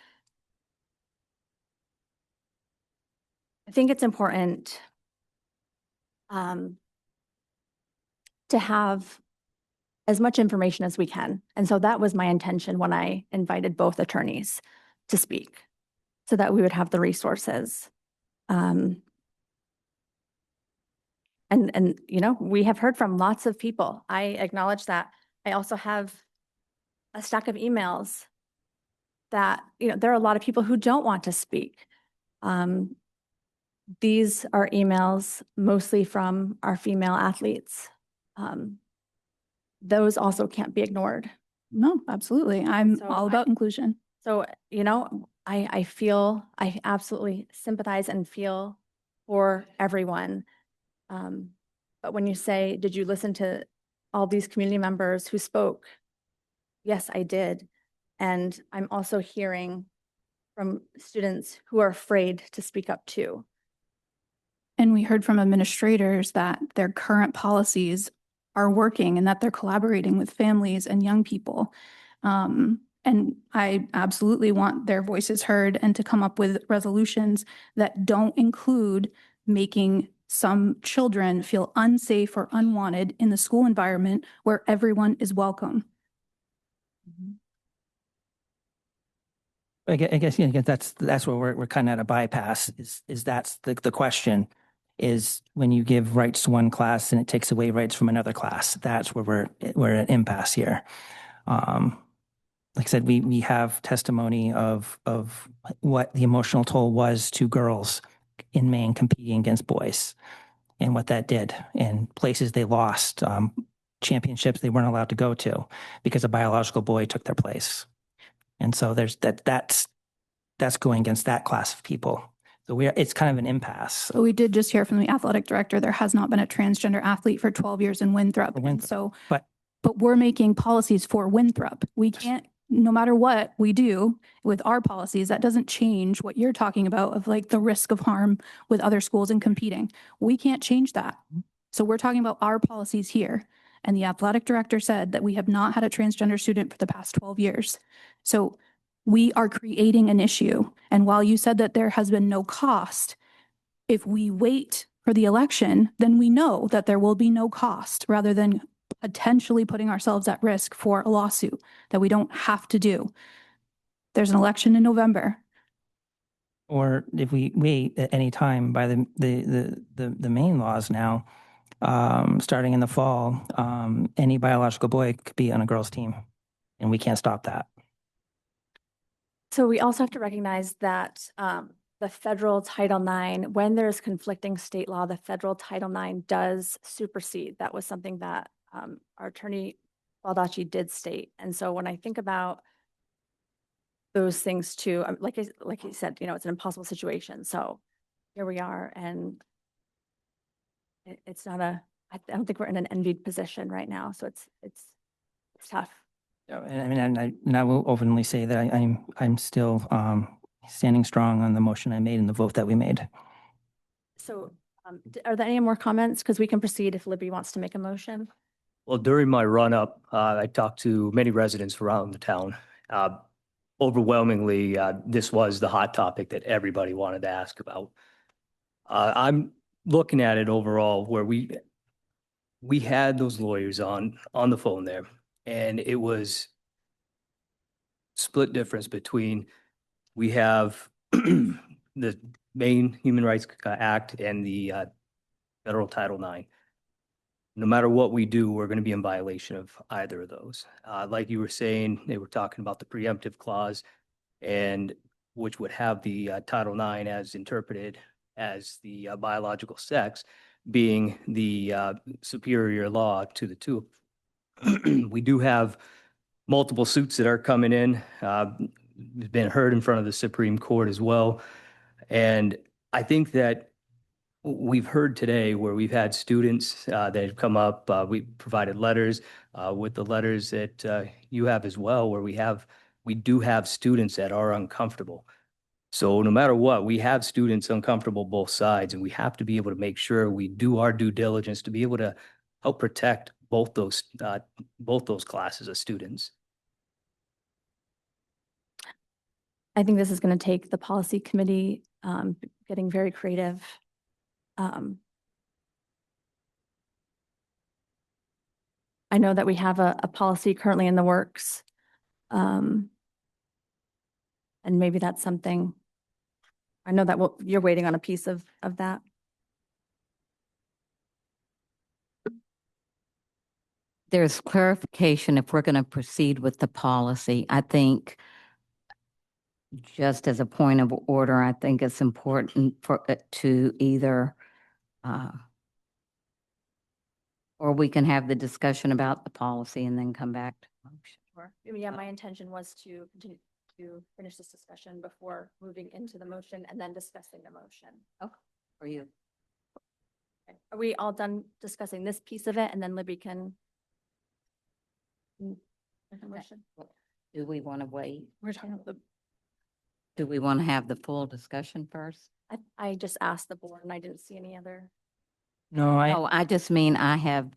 I think it's important to have as much information as we can. And so that was my intention when I invited both attorneys to speak, so that we would have the resources. And you know, we have heard from lots of people. I acknowledge that. I also have a stack of emails that, you know, there are a lot of people who don't want to speak. These are emails mostly from our female athletes. Those also can't be ignored. No, absolutely. I'm all about inclusion. So, you know, I absolutely sympathize and feel for everyone. But when you say, did you listen to all these community members who spoke? Yes, I did. And I'm also hearing from students who are afraid to speak up too. And we heard from administrators that their current policies are working and that they're collaborating with families and young people. And I absolutely want their voices heard and to come up with resolutions that don't include making some children feel unsafe or unwanted in the school environment where everyone is welcome. I guess, yeah, that's where we're kind of at a bypass is that's the question is when you give rights to one class and it takes away rights from another class. That's where we're at impasse here. Like I said, we have testimony of what the emotional toll was to girls in Maine competing against boys and what that did and places they lost, championships they weren't allowed to go to because a biological boy took their place. And so that's going against that class of people. So it's kind of an impasse. So we did just hear from the athletic director, there has not been a transgender athlete for 12 years in Winthrop. And so, but we're making policies for Winthrop. We can't, no matter what we do with our policies, that doesn't change what you're talking about of like the risk of harm with other schools and competing. We can't change that. So we're talking about our policies here. And the athletic director said that we have not had a transgender student for the past 12 years. So we are creating an issue. And while you said that there has been no cost, if we wait for the election, then we know that there will be no cost rather than potentially putting ourselves at risk for a lawsuit that we don't have to do. There's an election in November. Or if we wait at any time by the main laws now, starting in the fall, any biological boy could be on a girls' team, and we can't stop that. So we also have to recognize that the federal Title IX, when there's conflicting state law, the federal Title IX does supersede. That was something that our attorney Baldacci did state. And so when I think about those things too, like he said, it's an impossible situation. So here we are, and it's not I don't think we're in an envied position right now. So it's tough. And I will openly say that I'm still standing strong on the motion I made and the vote that we made. So are there any more comments? Because we can proceed if Libby wants to make a motion. Well, during my run-up, I talked to many residents around the town. Overwhelmingly, this was the hot topic that everybody wanted to ask about. I'm looking at it overall where we had those lawyers on the phone there, and it was split difference between we have the Maine Human Rights Act and the federal Title IX. No matter what we do, we're going to be in violation of either of those. Like you were saying, they were talking about the preemptive clause, and which would have the Title IX as interpreted as the biological sex being the superior law to the two. We do have multiple suits that are coming in. Been heard in front of the Supreme Court as well. And I think that we've heard today where we've had students that have come up, we provided letters with the letters that you have as well, where we do have students that are uncomfortable. So no matter what, we have students uncomfortable both sides, and we have to be able to make sure we do our due diligence to be able to help protect both those classes of students. I think this is going to take the policy committee getting very creative. I know that we have a policy currently in the works. And maybe that's something, I know that you're waiting on a piece of that. There's clarification if we're going to proceed with the policy. I think just as a point of order, I think it's important for it to either, or we can have the discussion about the policy and then come back to the motion. Sure. Yeah, my intention was to continue to finish this discussion before moving into the motion and then discussing the motion. Okay, for you. Okay. Are we all done discussing this piece of it, and then Libby can? Do we want to wait? We're talking about Do we want to have the full discussion first? I just asked the board and I didn't see any other. No, I just mean I have,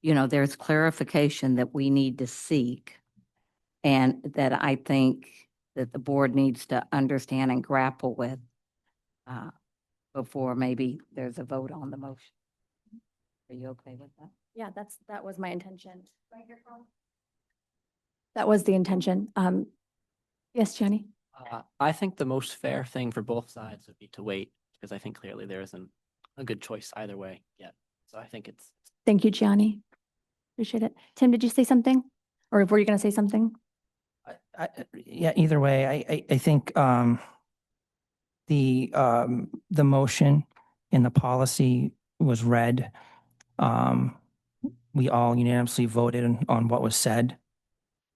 there's clarification that we need to seek, and that I think that the board needs to understand and grapple with. before maybe there's a vote on the motion. Are you okay with that? Yeah, that was my intention. That was the intention. Yes, Jenny? I think the most fair thing for both sides would be to wait, because I think clearly there isn't a good choice either way yet. So I think it's. Thank you, Gianni. Appreciate it. Tim, did you say something? Or were you going to say something? Yeah, either way, I think the motion in the policy was read. We all unanimously voted on what was said.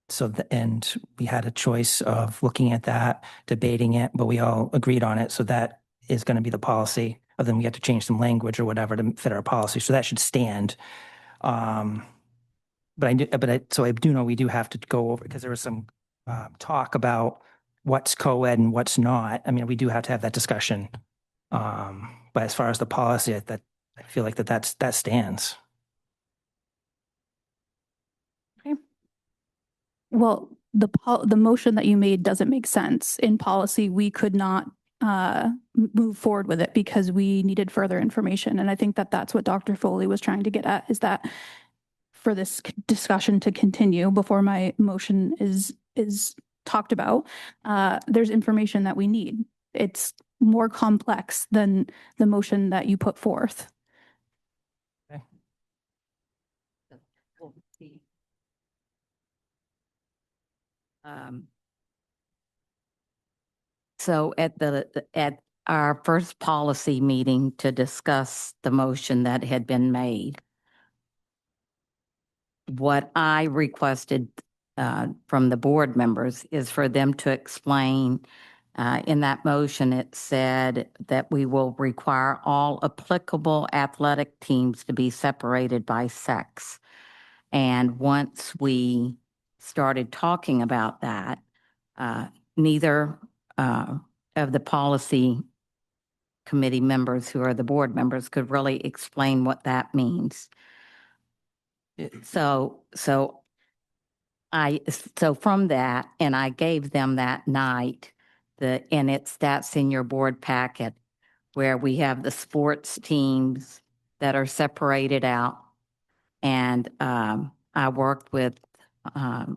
So, and we had a choice of looking at that, debating it, but we all agreed on it. So that is going to be the policy. Other than we have to change some language or whatever to fit our policy. So that should stand. But I do know we do have to go over, because there was some talk about what's co-ed and what's not. I mean, we do have to have that discussion. But as far as the policy, I feel like that stands. Well, the motion that you made doesn't make sense. In policy, we could not move forward with it because we needed further information. And I think that that's what Dr. Foley was trying to get at, is that for this discussion to continue before my motion is talked about, there's information that we need. It's more complex than the motion that you put forth. So at our first policy meeting to discuss the motion that had been made, what I requested from the board members is for them to explain, in that motion, it said that we will require all applicable athletic teams to be separated by sex. And once we started talking about that, neither of the policy committee members who are the board members could really explain what that means. So from that, and I gave them that night, and that's in your board packet, where we have the sports teams that are separated out. And I worked with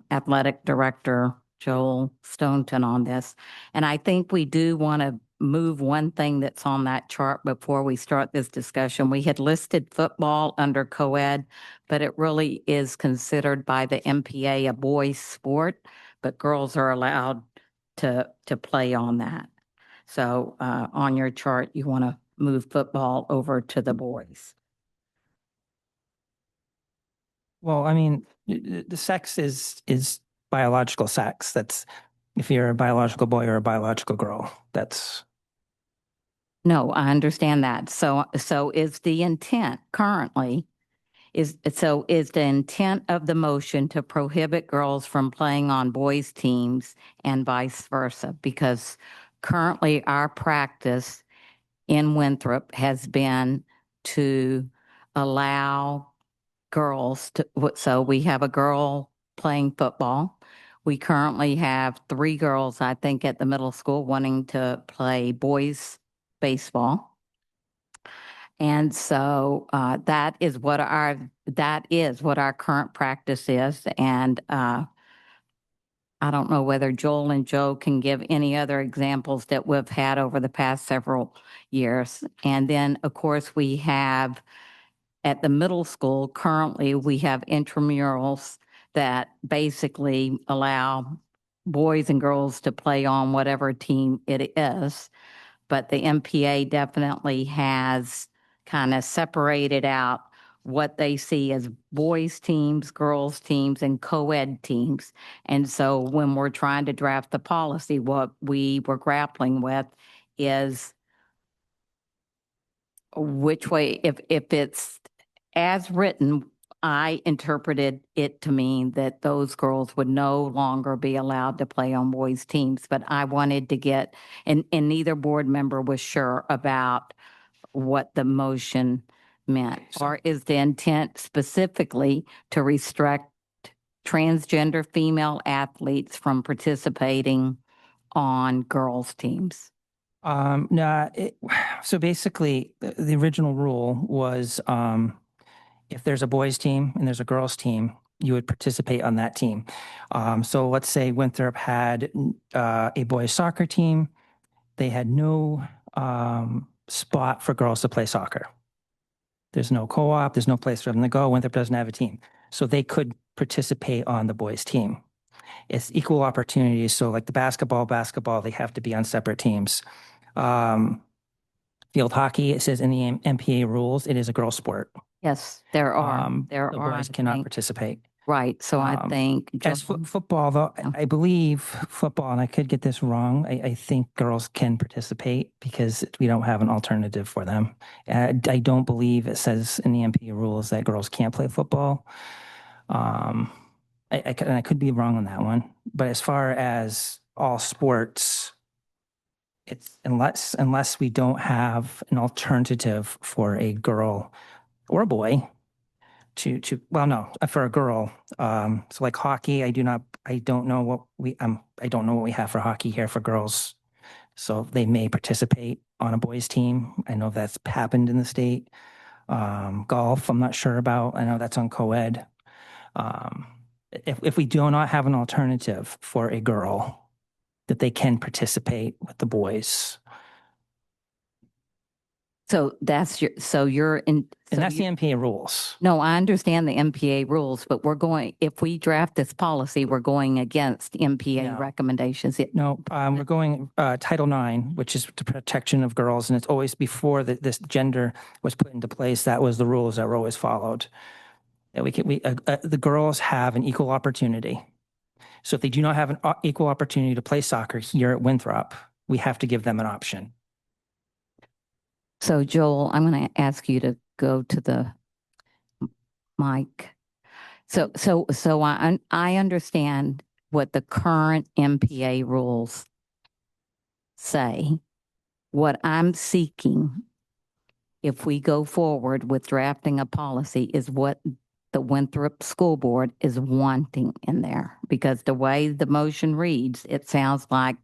athletic director Joel Stoneton on this. And I think we do want to move one thing that's on that chart before we start this discussion. We had listed football under co-ed, but it really is considered by the MPA a boys' sport, but girls are allowed to play on that. So on your chart, you want to move football over to the boys. Well, I mean, the sex is biological sex. That's if you're a biological boy or a biological girl. That's. No, I understand that. So is the intent currently, is the intent of the motion to prohibit girls from playing on boys' teams and vice versa? Because currently our practice in Winthrop has been to allow girls to, so we have a girl playing football. We currently have 3 girls, I think, at the middle school wanting to play boys baseball. And so that is what our current practice is. And I don't know whether Joel and Joe can give any other examples that we've had over the past several years. And then, of course, we have at the middle school, currently, we have intramurals that basically allow boys and girls to play on whatever team it is. But the MPA definitely has kind of separated out what they see as boys teams, girls teams, and co-ed teams. And so when we're trying to draft the policy, what we were grappling with is which way, if it's as written, I interpreted it to mean that those girls would no longer be allowed to play on boys' teams. But I wanted to get, and neither board member was sure about what the motion meant. Or is the intent specifically to restrict transgender female athletes from participating on girls' teams? No, so basically the original rule was, if there's a boys team and there's a girls team, you would participate on that team. So let's say Winthrop had, a boys soccer team. They had no, spot for girls to play soccer. There's no co-op, there's no place for them to go. Winthrop doesn't have a team. So they could participate on the boys team. It's equal opportunities. So like the basketball, they have to be on separate teams. Field hockey, it says in the MPA rules, it is a girl sport. Yes, there are. There The are. boys I cannot think. participate. Right. So I think As football, though, I believe football, and I could get this wrong, I think girls can participate because we don't have an alternative for them. I don't believe it says in the MPA rules that girls can't play football. And I could be wrong on that one. But as far as all sports, it's unless we don't have an alternative for a girl or a boy well, no, for a girl. So like hockey, I don't know what we have for hockey here for girls. So they may participate on a boys team. I know that's happened in the state. Golf, I'm not sure about. I know that's on co-ed. If we do not have an alternative for a girl, that they can participate with the boys. So that's you're in. And that's the MPA rules. No, I understand the MPA rules, but if we draft this policy, we're going against MPA recommendations. No, we're going Title IX, which is the protection of girls, and it's always before this gender was put into place. That was the rules that were always followed. That the girls have an equal opportunity. So if they do not have an equal opportunity to play soccer here at Winthrop, we have to give them an option. So Joel, I'm going to ask you to go to the mic. So I understand what the current MPA rules say. What I'm seeking, if we go forward with drafting a policy, is what the Winthrop School Board is wanting in there. Because the way the motion reads, it sounds like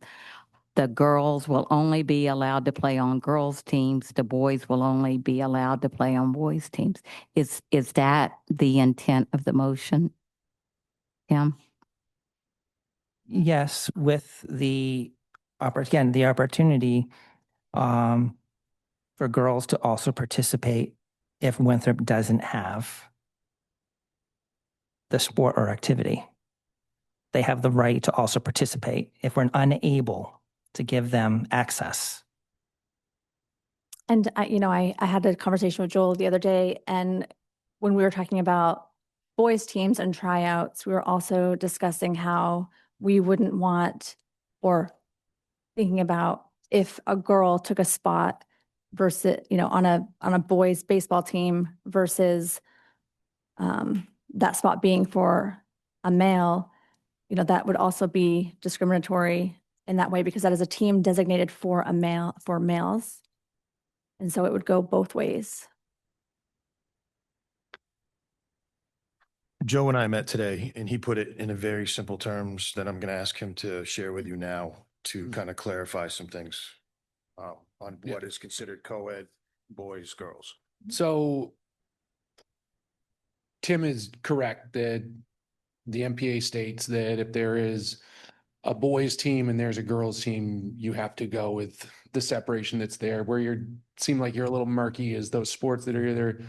the girls will only be allowed to play on girls' teams. The boys will only be allowed to play on boys' teams. Is that the intent of the motion, Kim? Yes, with the opportunity for girls to also participate if Winthrop doesn't have the sport or activity. They have the right to also participate if we're unable to give them access. And I had a conversation with Joel the other day, and when we were talking about boys teams and tryouts, we were also discussing how we wouldn't want, or thinking about if a girl took a spot versus, on a boys baseball team versus that spot being for a male, that would also be discriminatory in that way, because that is a team designated for males. And so it would go both ways. Joe and I met today, and he put it in a very simple terms that I'm going to ask him to share with you now to kind of clarify some things on what is considered co-ed, boys, girls. So Tim is correct that the MPA states that if there is a boys team and there's a girls team, you have to go with the separation that's there. Where seem like you're a little murky is those sports that are either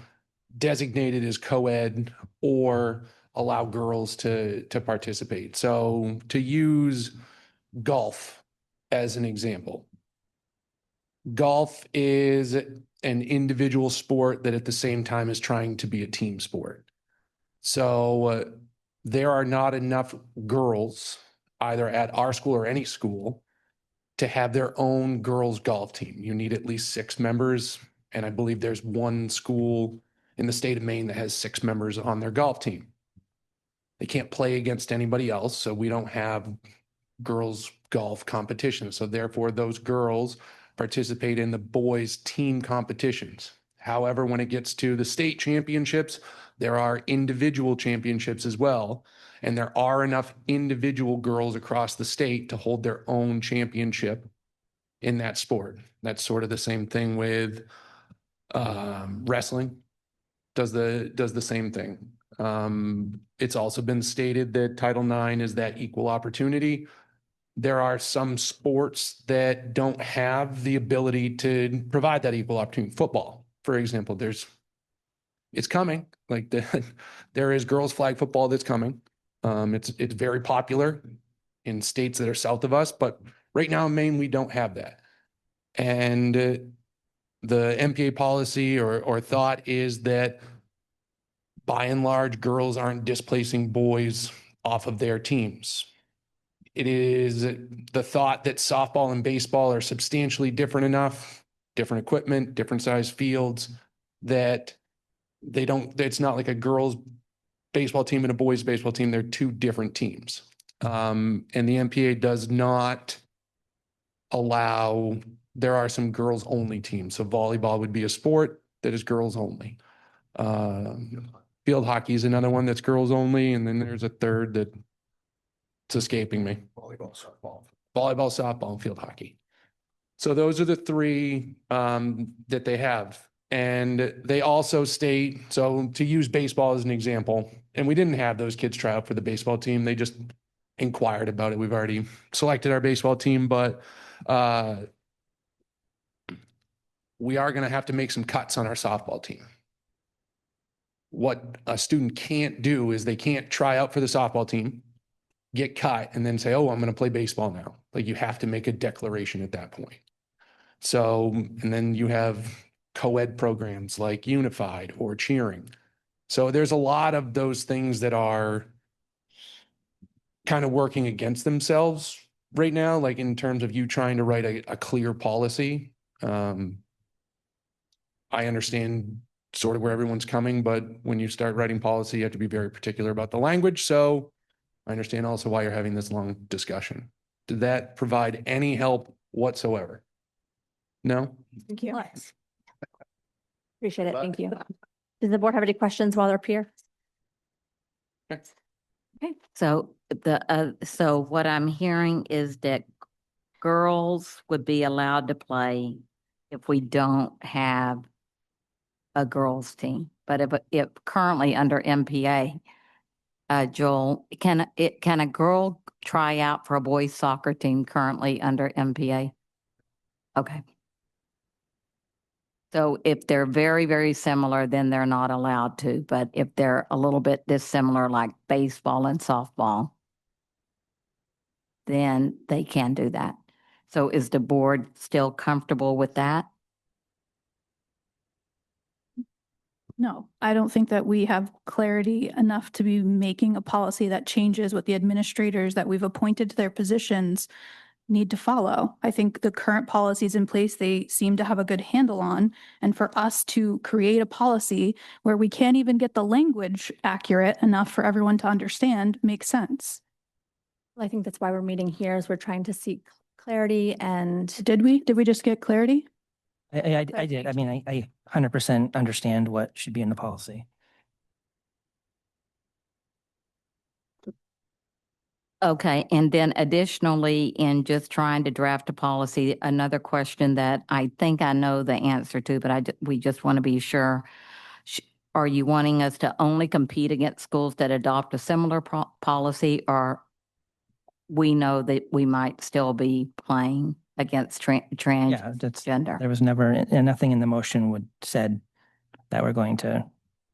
designated as co-ed or allow girls to participate. So to use golf as an example, golf is an individual sport that at the same time is trying to be a team sport. So there are not enough girls either at our school or any school to have their own girls golf team. You need at least 6 members. And I believe there's one school in the state of Maine that has 6 members on their golf team. They can't play against anybody else. So we don't have girls golf competition. So therefore those girls participate in the boys team competitions. However, when it gets to the state championships, there are individual championships as well. And there are enough individual girls across the state to hold their own championship in that sport. That's sort of the same thing with wrestling. Does the same thing. It's also been stated that Title IX is that equal opportunity. There are some sports that don't have the ability to provide that equal opportunity. Football, for example, it's coming. Like there is girls flag football that's coming. It's very popular in states that are south of us, but right now in Maine, we don't have that. And the MPA policy or thought is that by and large, girls aren't displacing boys off of their teams. It is the thought that softball and baseball are substantially different enough, different equipment, different size fields, that it's not like a girls baseball team and a boys baseball team. They're two different teams. And the MPA does not allow, there are some girls only teams. So volleyball would be a sport that is girls only. Field hockey is another one that's girls only. And then there's a third that it's escaping me. Volleyball, softball, and field hockey. So those are the three that they have. And they also state, so to use baseball as an example, and we didn't have those kids try out for the baseball team. They just inquired about it. We've already selected our baseball team, but we are going to have to make some cuts on our softball team. What a student can't do is they can't try out for the softball team, get cut, and then say, oh, I'm going to play baseball now. Like, you have to make a declaration at that point. So, and then you have co-ed programs like Unified or cheering. So there's a lot of those things that are kind of working against themselves right now, like in terms of you trying to write a clear policy. I understand sort of where everyone's coming, but when you start writing policy, you have to be very particular about the language. So I understand also why you're having this long discussion. Did that provide any help whatsoever? No? Thank you. Appreciate it. Thank you. Does the board have any questions while they're up here? Okay. So so what I'm hearing is that girls would be allowed to play if we don't have a girls team. But if currently under MPA, Joel, can a girl try out for a boys soccer team currently under MPA? Okay. So if they're very, very similar, then they're not allowed to. But if they're a little bit dissimilar, like baseball and softball, then they can do that. So is the board still comfortable with that? No, I don't think that we have clarity enough to be making a policy that changes what the administrators that we've appointed to their positions need to follow. I think the current policies in place, they seem to have a good handle on. And for us to create a policy where we can't even get the language accurate enough for everyone to understand makes sense. Well, I think that's why we're meeting here, is we're trying to seek clarity. And Did we just get clarity? I did. I mean, I 100% understand what should be in the policy. Okay, and then additionally, in just trying to draft a policy, another question that I think I know the answer to, but we just want to be sure. Are you wanting us to only compete against schools that adopt a similar policy, or we know that we might still be playing against transgender? There was never, and nothing in the motion said that we're going to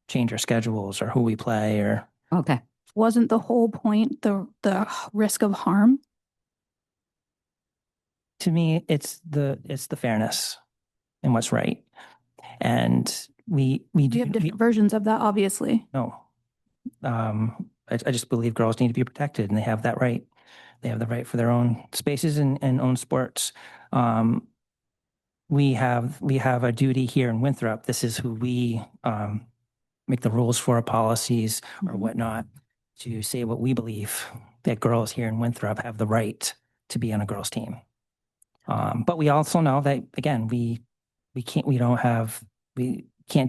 change our schedules or who we play or. Okay. Wasn't the whole point the risk of harm? To me, it's the fairness and what's right. And we have different versions of that, obviously. No. I just believe girls need to be protected, and they have that right. They have the right for their own spaces and own sports. We have a duty here in Winthrop. This is who we make the rules for our policies or whatnot, to say what we believe, that girls here in Winthrop have the right to be on a girls team. But we also know that, again, we can't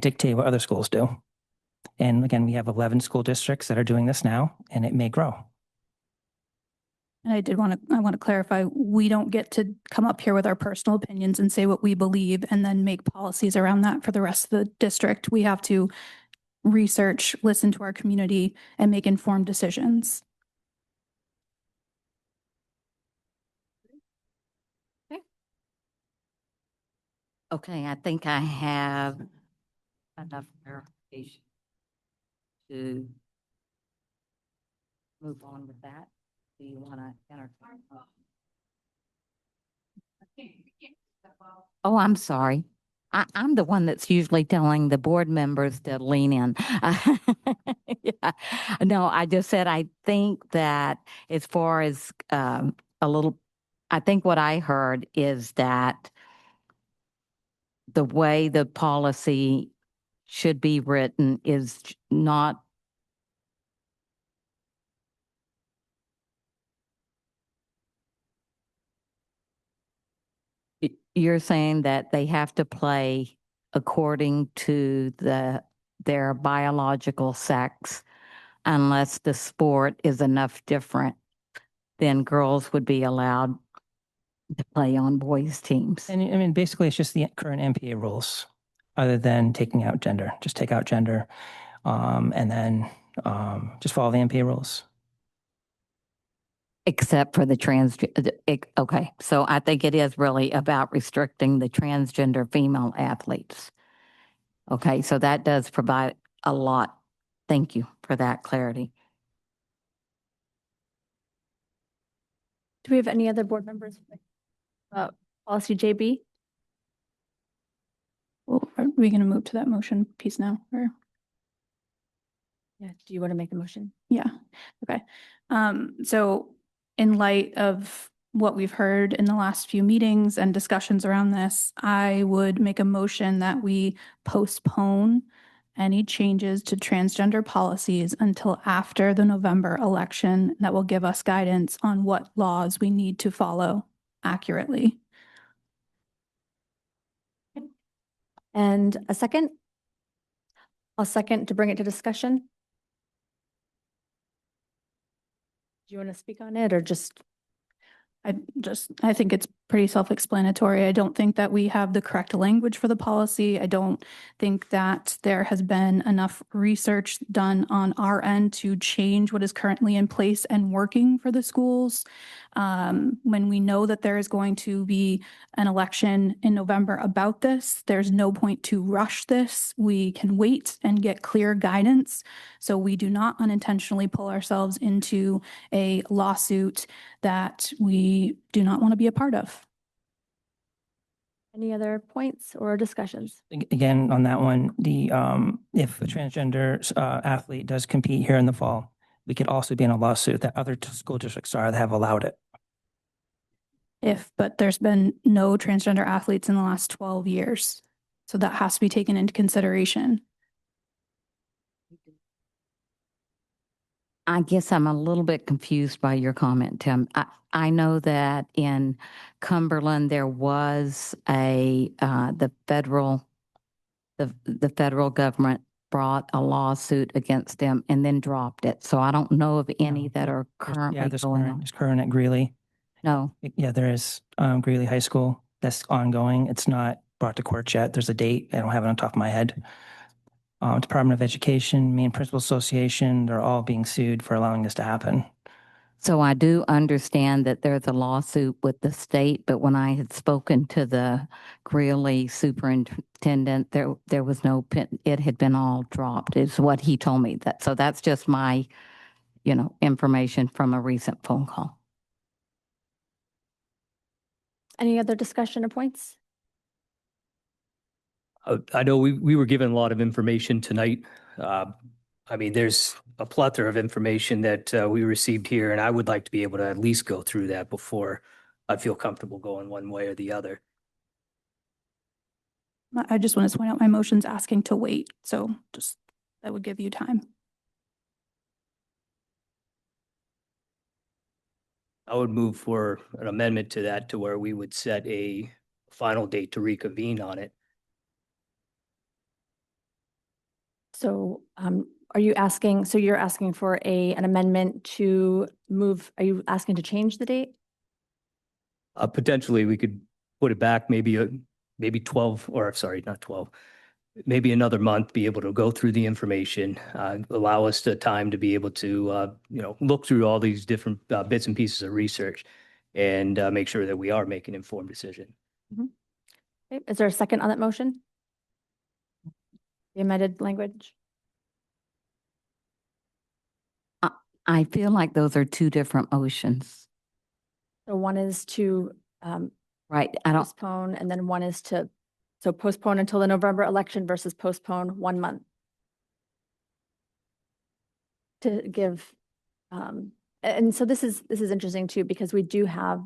dictate what other schools do. And again, we have 11 school districts that are doing this now, and it may grow. And I want to clarify, we don't get to come up here with our personal opinions and say what we believe and then make policies around that for the rest of the district. We have to research, listen to our community, and make informed decisions. Okay, I think I have enough clarification to move on with that. Do you want to entertain? Oh, I'm sorry. I'm the one that's usually telling the board members to lean in. Yeah. No, I just said I think that as far as I think what I heard is that the way the policy should be written is not you're saying that they have to play according to their biological sex unless the sport is enough different, then girls would be allowed to play on boys' teams. And I mean, basically, it's just the current MPA rules, other than taking out gender. Just take out gender, and then just follow the MPA rules. Except for the okay, so I think it is really about restricting the transgender female athletes. Okay, so that does provide a lot. Thank you for that clarity. Do we have any other board members? Policy JB? Well, are we going to move to that motion piece now? Or? Yeah, do you want to make a motion? Yeah, okay. So in light of what we've heard in the last few meetings and discussions around this, I would make a motion that we postpone any changes to transgender policies until after the November election that will give us guidance on what laws we need to follow accurately. And a second? I'll second to bring it to discussion. Do you want to speak on it or just? I think it's pretty self-explanatory. I don't think that we have the correct language for the policy. I don't think that there has been enough research done on our end to change what is currently in place and working for the schools. When we know that there is going to be an election in November about this, there's no point to rush this. We can wait and get clear guidance so we do not unintentionally pull ourselves into a lawsuit that we do not want to be a part of. Any other points or discussions? Again, on that one, if a transgender athlete does compete here in the fall, we could also be in a lawsuit that other school districts that have allowed it. But there's been no transgender athletes in the last 12 years. So that has to be taken into consideration. I guess I'm a little bit confused by your comment, Tim. I know that in Cumberland, there was the federal government brought a lawsuit against them and then dropped it. So I don't know of any that are currently going on. There's current at Greeley. No. Yeah, there is Greeley High School that's ongoing. It's not brought to court yet. There's a date. I don't have it on top of my head. Department of Education, Maine Principal Association, they're all being sued for allowing this to happen. So I do understand that there's a lawsuit with the state, but when I had spoken to the Greeley superintendent, there was no it had been all dropped is what he told me. So that's just my, information from a recent phone call. Any other discussion or points? I know we were given a lot of information tonight. I mean, there's a plethora of information that we received here, and I would like to be able to at least go through that before I feel comfortable going one way or the other. I just want to point out my motion's asking to wait. So just that would give you time. I would move for an amendment to that to where we would set a final date to reconvene on it. So are you asking, so you're asking for an amendment to move, are you asking to change the date? Potentially, we could put it back maybe 12, or sorry, not 12, maybe another month, be able to go through the information, allow us the time to be able to, look through all these different bits and pieces of research and make sure that we are making an informed decision. Okay, is there a second on that motion? The amended language? I feel like those are two different motions. So one is to Right, I don't, postpone, and then one is to, so postpone until the November election versus postpone 1 month. To give, and so this is interesting too, because we do have,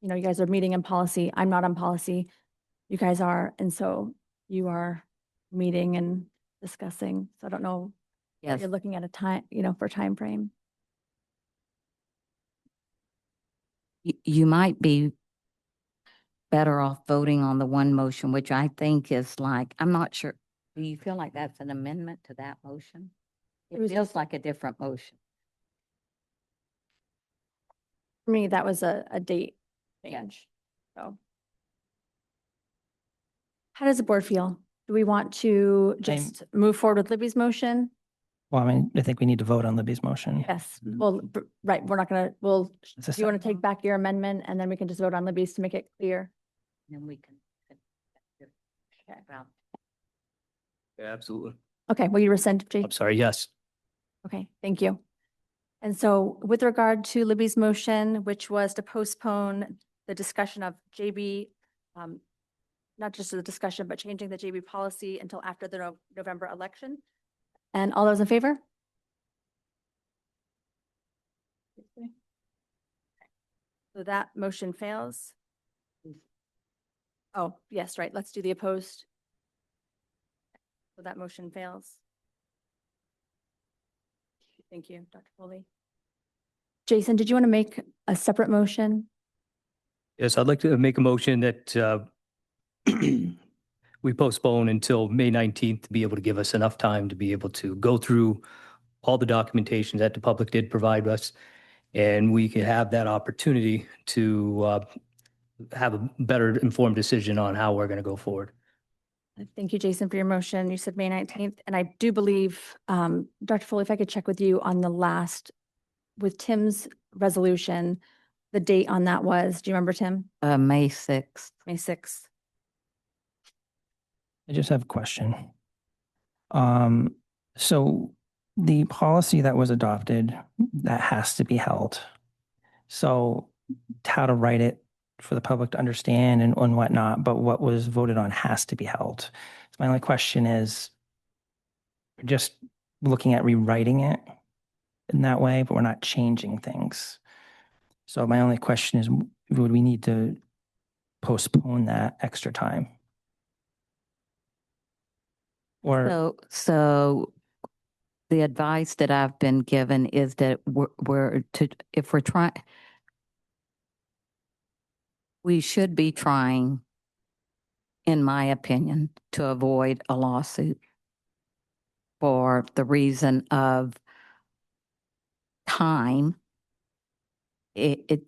you guys are meeting in policy. I'm not on policy. You guys are, and so you are meeting and discussing. So I don't know. yes. You're looking at a time, for time frame. You might be better off voting on the one motion, which I think is like, I'm not sure. Do you feel like that's an amendment to that motion? It feels like a different motion. For me, that was a date change. So how does the board feel? Do we want to just move forward with Libby's motion? Well, I mean, I think we need to vote on Libby's motion. Yes, well, right, we're not gonna, do It's a you want to take back your amendment and then we can just vote on Libby's to make it clear? Then we can. Yeah, absolutely. Okay, will you rescind, Jake? I'm sorry, yes. Okay, thank you. And so with regard to Libby's motion, which was to postpone the discussion of JB, not just the discussion, but changing the JB policy until after the November election. And all those in favor? So that motion fails. Oh, yes, right. Let's do the opposed. So that motion fails. Thank you, Dr. Foley. Jason, did you want to make a separate motion? Yes, I'd like to make a motion that we postpone until May 19th to be able to give us enough time to be able to go through all the documentation that the public did provide us. And we could have that opportunity to have a better informed decision on how we're going to go forward. Thank you, Jason, for your motion. You said May 19th. And I do believe, Dr. Foley, if I could check with you on the last, with Tim's resolution, the date on that was, do you remember, Tim? May 6th. May 6th. I just have a question. So the policy that was adopted, that has to be held. So how to write it for the public to understand and whatnot, but what was voted on has to be held. So my only question is just looking at rewriting it in that way, but we're not changing things. So my only question is, would we need to postpone that extra time? Or So the advice that I've been given is that if we're trying, we should be trying, in my opinion, to avoid a lawsuit for the reason of time. It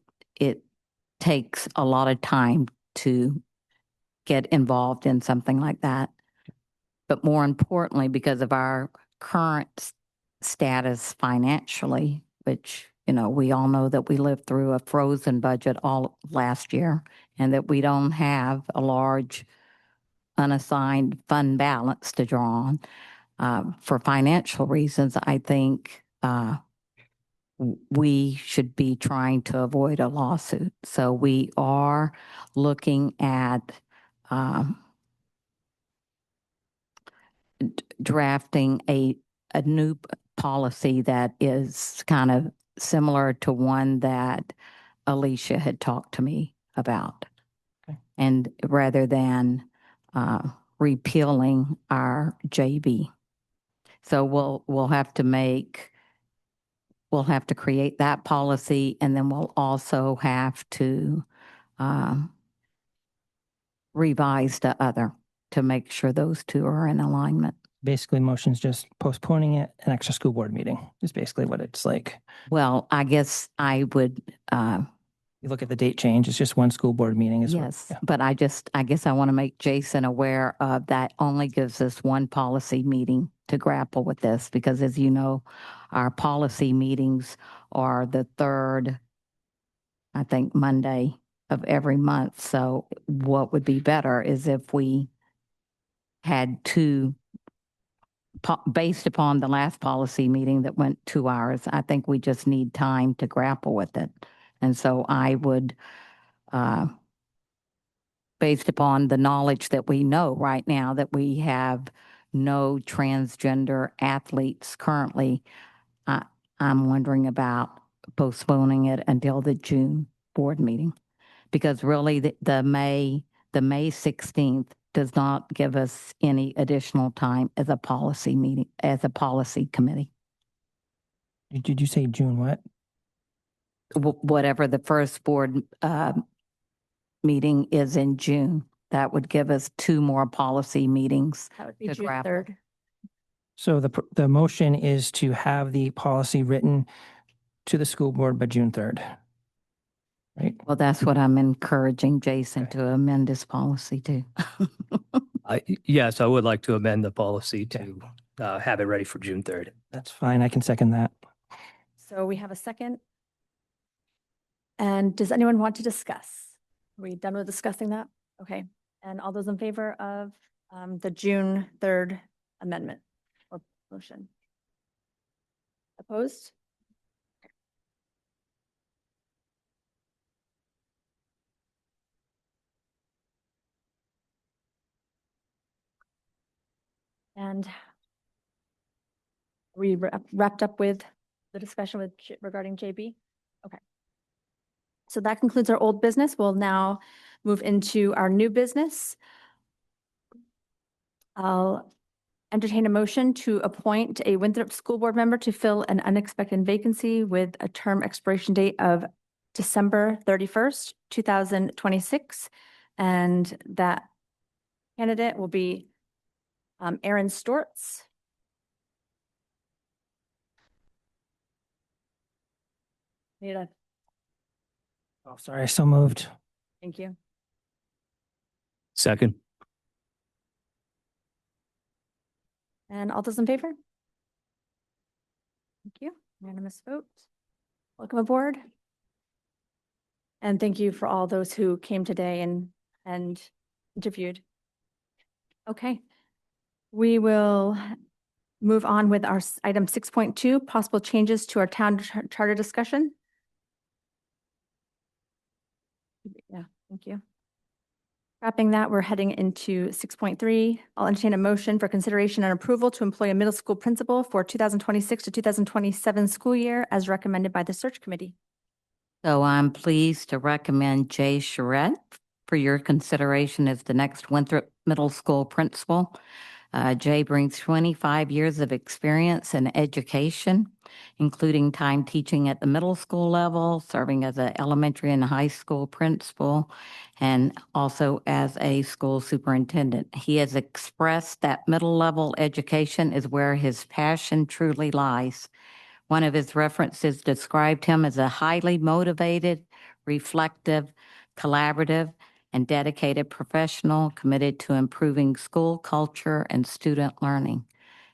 takes a lot of time to get involved in something like that. But more importantly, because of our current status financially, which, we all know that we lived through a frozen budget all last year and that we don't have a large unassigned fund balance to draw on. For financial reasons, I think we should be trying to avoid a lawsuit. So we are looking at drafting a new policy that is kind of similar to one that Alicia had talked to me about. Okay. And rather than repealing our JB. So we'll have to create that policy, and then we'll also have to revise the other to make sure those two are in alignment. Basically, motion's just postponing it, an extra school board meeting is basically what it's like. Well, I guess I would, You look at the date change, it's just one school board meeting. Is what- yes, yeah. but I guess I want to make Jason aware of that only gives us one policy meeting to grapple with this, because as you know, our policy meetings are the third, I think, Monday of every month. So what would be better is if we had two, based upon the last policy meeting that went 2 hours. I think we just need time to grapple with it. And so I would, based upon the knowledge that we know right now, that we have no transgender athletes currently, I'm wondering about postponing it until the June board meeting. Because really the May 16th does not give us any additional time as a policy meeting, as a policy committee. Did you say June what? Whatever the first board meeting is in June, that would give us 2 more policy meetings. That would be to June grapple. 3rd. So the motion is to have the policy written to the school board by June 3rd. Right? Well, that's what I'm encouraging Jason to amend his policy to. Yes, I would like to amend the policy to have it ready for June 3rd. That's fine. I can second that. So we have a second. And does anyone want to discuss? Are we done with discussing that? Okay. And all those in favor of the June 3rd amendment or motion? Opposed? And we wrapped up with the discussion with regarding JB? Okay. So that concludes our old business. We'll now move into our new business. I'll entertain a motion to appoint a Winthrop School Board member to fill an unexpected vacancy with a term expiration date of December 31st, 2026. And that candidate will be Aaron Stortz. Need a, Oh, sorry. So moved. thank you. Second. And all those in favor? Thank you. Unanimous vote. Welcome aboard. And thank you for all those who came today and interviewed. Okay. We will move on with our item 6.2, possible changes to our town charter discussion. Yeah, thank you. Wrapping that, we're heading into 6.3. I'll entertain a motion for consideration and approval to employ a middle school principal for 2026 to 2027 school year as recommended by the search committee. So I'm pleased to recommend Jay Charette for your consideration as the next Winthrop Middle School principal. Jay brings 25 years of experience in education, including time teaching at the middle school level, serving as an elementary and high school principal, and also as a school superintendent. He has expressed that middle level education is where his passion truly lies. One of his references described him as a highly motivated, reflective, collaborative, and dedicated professional committed to improving school culture and student learning.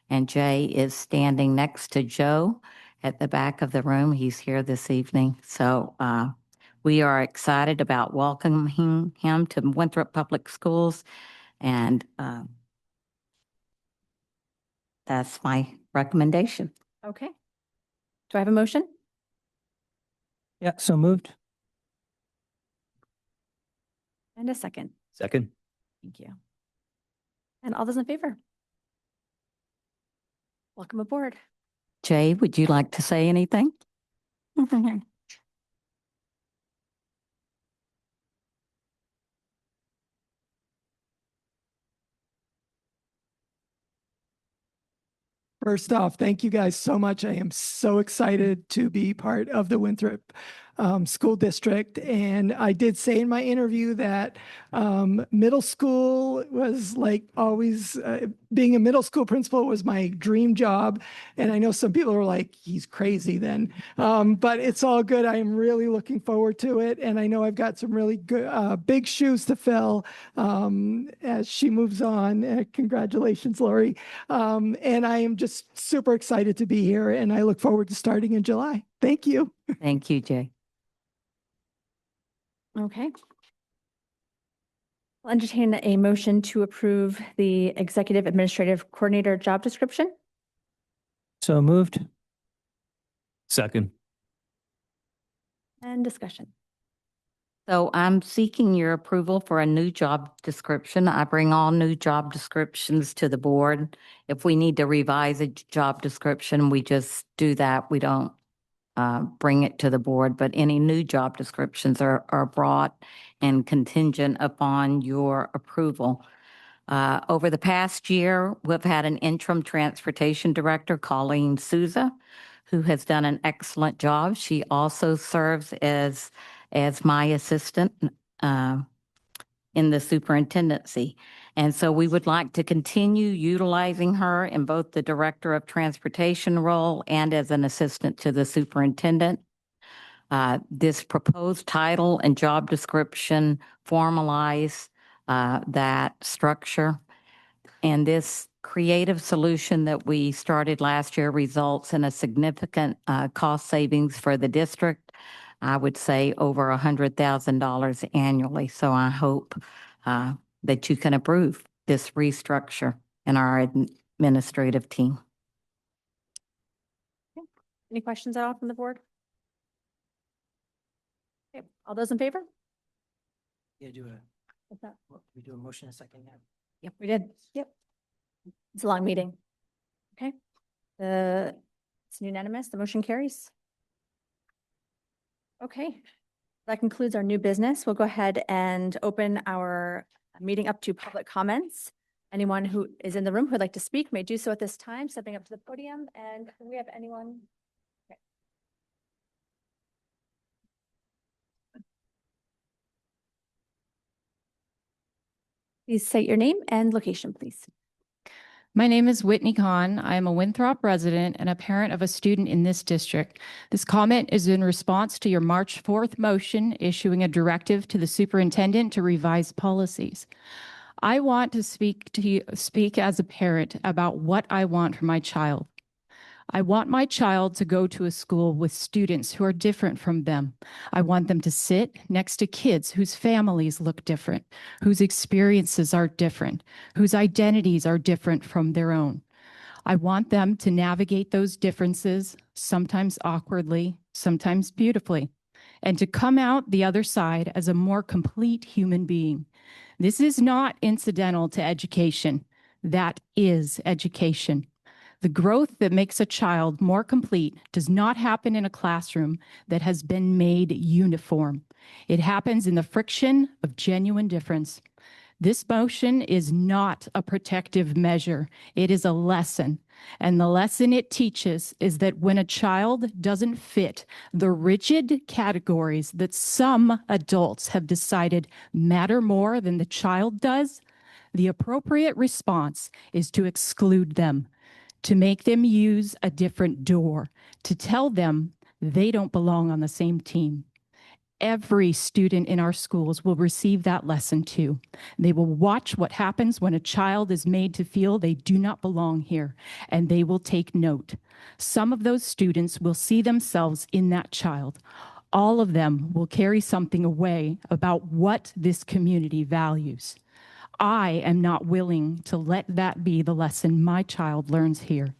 And Jay is standing next to Joe at the back of the room. He's here this evening. So we are excited about welcoming him to Winthrop Public Schools. And that's my recommendation. Okay. Do I have a motion? Yeah, so moved. And a second. Second. Thank you. And all those in favor? Welcome aboard. Jay, would you like to say anything? First off, thank you guys so much. I am so excited to be part of the Winthrop school district. And I did say in my interview that middle school was like always, being a middle school principal was my dream job. And I know some people are like, he's crazy then, but it's all good. I am really looking forward to it. And I know I've got some really good, big shoes to fill as she moves on. Congratulations, Lori. And I am just super excited to be here, and I look forward to starting in July. Thank you. Thank you, Jay. Okay. I'll entertain a motion to approve the Executive Administrative Coordinator job description. So moved. Second. And discussion. So I'm seeking your approval for a new job description. I bring all new job descriptions to the board. If we need to revise a job description, we just do that. We don't bring it to the board, but any new job descriptions are brought and contingent upon your approval. Over the past year, we've had an interim transportation director, Colleen Souza, who has done an excellent job. She also serves as my assistant in the superintendency. And so we would like to continue utilizing her in both the director of transportation role and as an assistant to the superintendent. This proposed title and job description formalize that structure. And this creative solution that we started last year results in a significant cost savings for the district. I would say over $100,000 annually. So I hope that you can approve this restructure in our administrative team. Okay. Any questions at all from the board? Okay. All those in favor? Yeah, What's that? we do a motion in a second. Yep, we did. Yep. It's a long meeting. Okay. It's unanimous. The motion carries. Okay. That concludes our new business. We'll go ahead and open our meeting up to public comments. Anyone who is in the room who would like to speak may do so at this time, stepping up to the podium. And do we have anyone? Okay. Please state your name and location, please. My name is Whitney Kahn. I am a Winthrop resident and a parent of a student in this district. This comment is in response to your March 4th motion issuing a directive to the superintendent to revise policies. I want to speak as a parent about what I want for my child. I want my child to go to a school with students who are different from them. I want them to sit next to kids whose families look different, whose experiences are different, whose identities are different from their own. I want them to navigate those differences, sometimes awkwardly, sometimes beautifully, and to come out the other side as a more complete human being. This is not incidental to education. That is education. The growth that makes a child more complete does not happen in a classroom that has been made uniform. It happens in the friction of genuine difference. This motion is not a protective measure. It is a lesson. And the lesson it teaches is that when a child doesn't fit the rigid categories that some adults have decided matter more than the child does, the appropriate response is to exclude them, to make them use a different door, to tell them they don't belong on the same team. Every student in our schools will receive that lesson too. They will watch what happens when a child is made to feel they do not belong here, and they will take note. Some of those students will see themselves in that child. All of them will carry something away about what this community values. I am not willing to let that be the lesson my child learns here.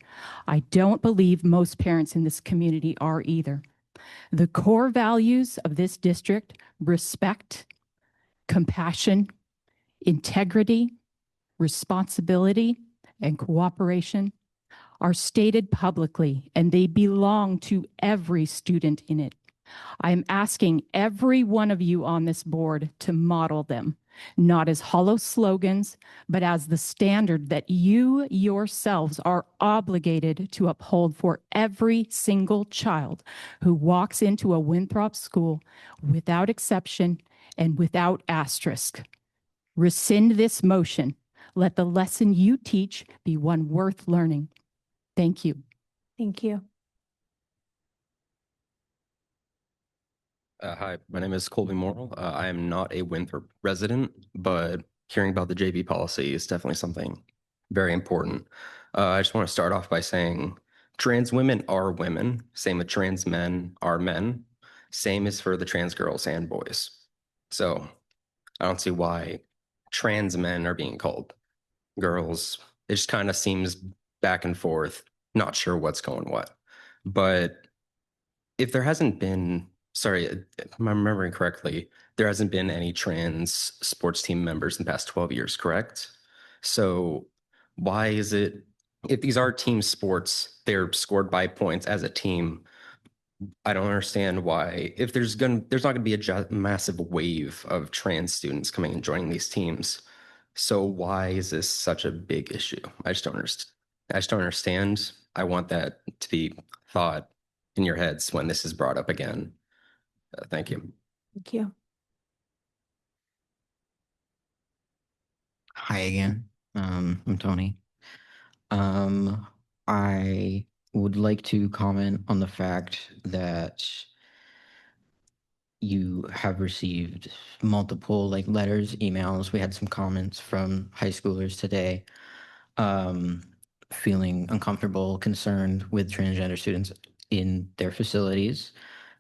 I don't believe most parents in this community are either. The core values of this district, respect, compassion, integrity, responsibility, and cooperation, are stated publicly, and they belong to every student in it. I am asking every one of you on this board to model them, not as hollow slogans, but as the standard that you yourselves are obligated to uphold for every single child who walks into a Winthrop school without exception and without asterisk. Rescind this motion. Let the lesson you teach be one worth learning. Thank you. Thank you. Hi, my name is Colby Morrill. I am not a Winthrop resident, but hearing about the JV policy is definitely something very important. I just want to start off by saying trans women are women, same with trans men are men, same is for the trans girls and boys. So I don't see why trans men are being called girls. It just kind of seems back and forth, not sure what's going what. But if there hasn't been, sorry, if I'm remembering correctly, there hasn't been any trans sports team members in the past 12 years, correct? So why is it, if these are team sports, they're scored by points as a team, I don't understand why, if there's not gonna be a massive wave of trans students coming and joining these teams. So why is this such a big issue? I just don't understand. I want that to be thought in your heads when this is brought up again. Thank you. Thank you. Hi again. I'm Tony. I would like to comment on the fact that you have received multiple letters, emails. We had some comments from high schoolers today, feeling uncomfortable, concerned with transgender students in their facilities.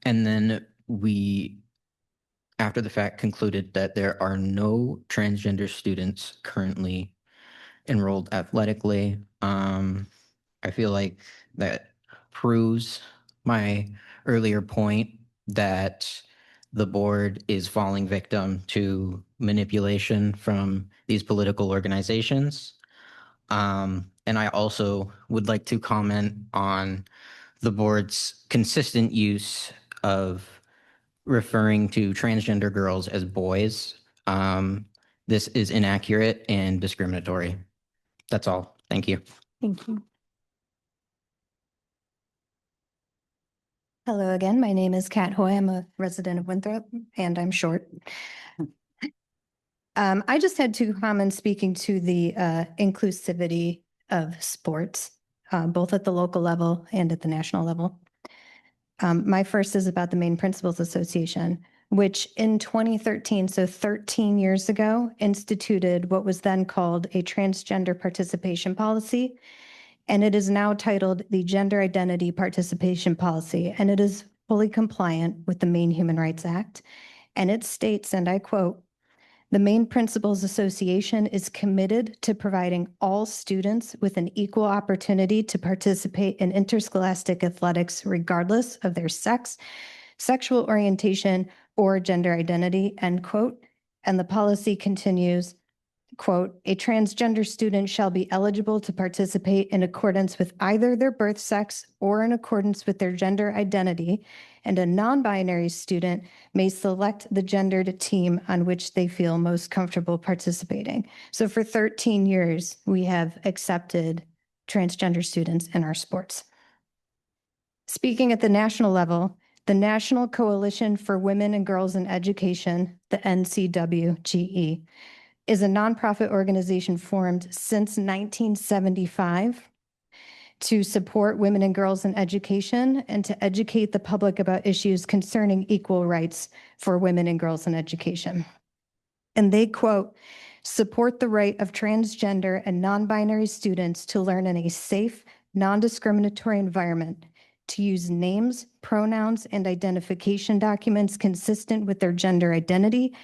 And then we, after the fact, concluded that there are no transgender students currently enrolled athletically. I feel like that proves my earlier point that the board is falling victim to manipulation from these political organizations. And I also would like to comment on the board's consistent use of referring to transgender girls as boys. This is inaccurate and discriminatory. That's all. Thank you. Thank you. Hello again. My name is Kat Hoy. I'm a resident of Winthrop and I'm short. I just had two comments speaking to the inclusivity of sports, both at the local level and at the national level. My first is about the Maine Principals Association, which in 2013, so 13 years ago, instituted what was then called a transgender participation policy. And it is now titled the Gender Identity Participation Policy, and it is fully compliant with the Maine Human Rights Act. And it states, and I quote, "The Maine Principals Association is committed to providing all students with an equal opportunity to participate in interscholastic athletics regardless of their sex, sexual orientation, or gender identity," end quote. And the policy continues, quote, "A transgender student shall be eligible to participate in accordance with either their birth sex or in accordance with their gender identity, and a non-binary student may select the gendered team on which they feel most comfortable participating." So for 13 years, we have accepted transgender students in our sports. Speaking at the national level, the National Coalition for Women and Girls in Education, the NCWGE, is a nonprofit organization formed since 1975 to support women and girls in education and to educate the public about issues concerning equal rights for women and girls in education. And they quote, "Support the right of transgender and non-binary students to learn in a safe, non-discriminatory environment, to use names, pronouns, and identification documents consistent with their gender identity,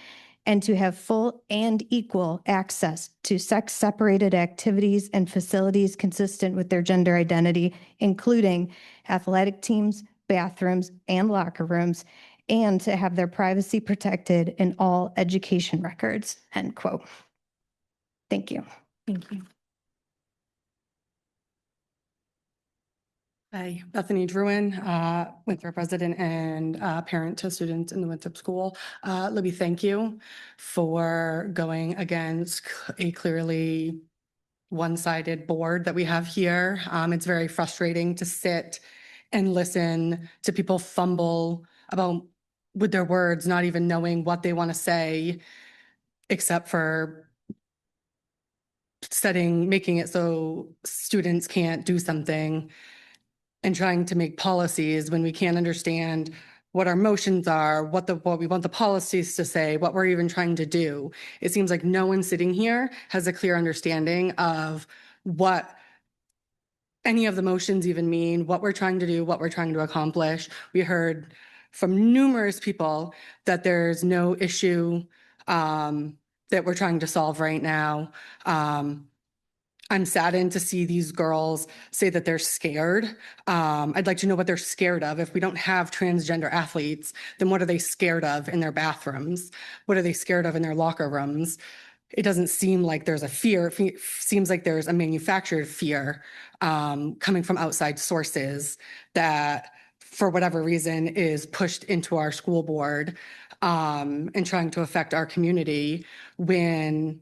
and to have full and equal access to sex-separated activities and facilities consistent with their gender identity, including athletic teams, bathrooms, and locker rooms, and to have their privacy protected in all education records," end quote. Thank you. Thank you. Hi, Bethany Druin, Winthrop resident and parent to students in the Winthrop School. Libby, thank you for going against a clearly one-sided board that we have here. It's very frustrating to sit and listen to people fumble about with their words, not even knowing what they want to say, except for making it so students can't do something, and trying to make policies when we can't understand what our motions are, what we want the policies to say, what we're even trying to do. It seems like no one sitting here has a clear understanding of what any of the motions even mean, what we're trying to do, what we're trying to accomplish. We heard from numerous people that there's no issue that we're trying to solve right now. I'm saddened to see these girls say that they're scared. I'd like to know what they're scared of. If we don't have transgender athletes, then what are they scared of in their bathrooms? What are they scared of in their locker rooms? It doesn't seem like there's a fear. It seems like there's a manufactured fear coming from outside sources that, for whatever reason, is pushed into our school board and trying to affect our community when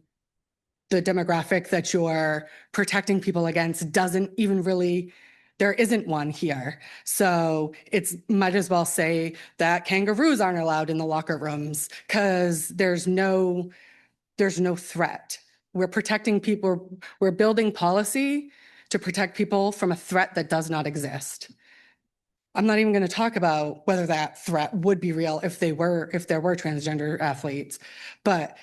the demographic that you're protecting people against doesn't even really, there isn't one here. So it's might as well say that kangaroos aren't allowed in the locker rooms because there's no threat. We're protecting people. We're building policy to protect people from a threat that does not exist. I'm not even going to talk about whether that threat would be real if there were transgender athletes, but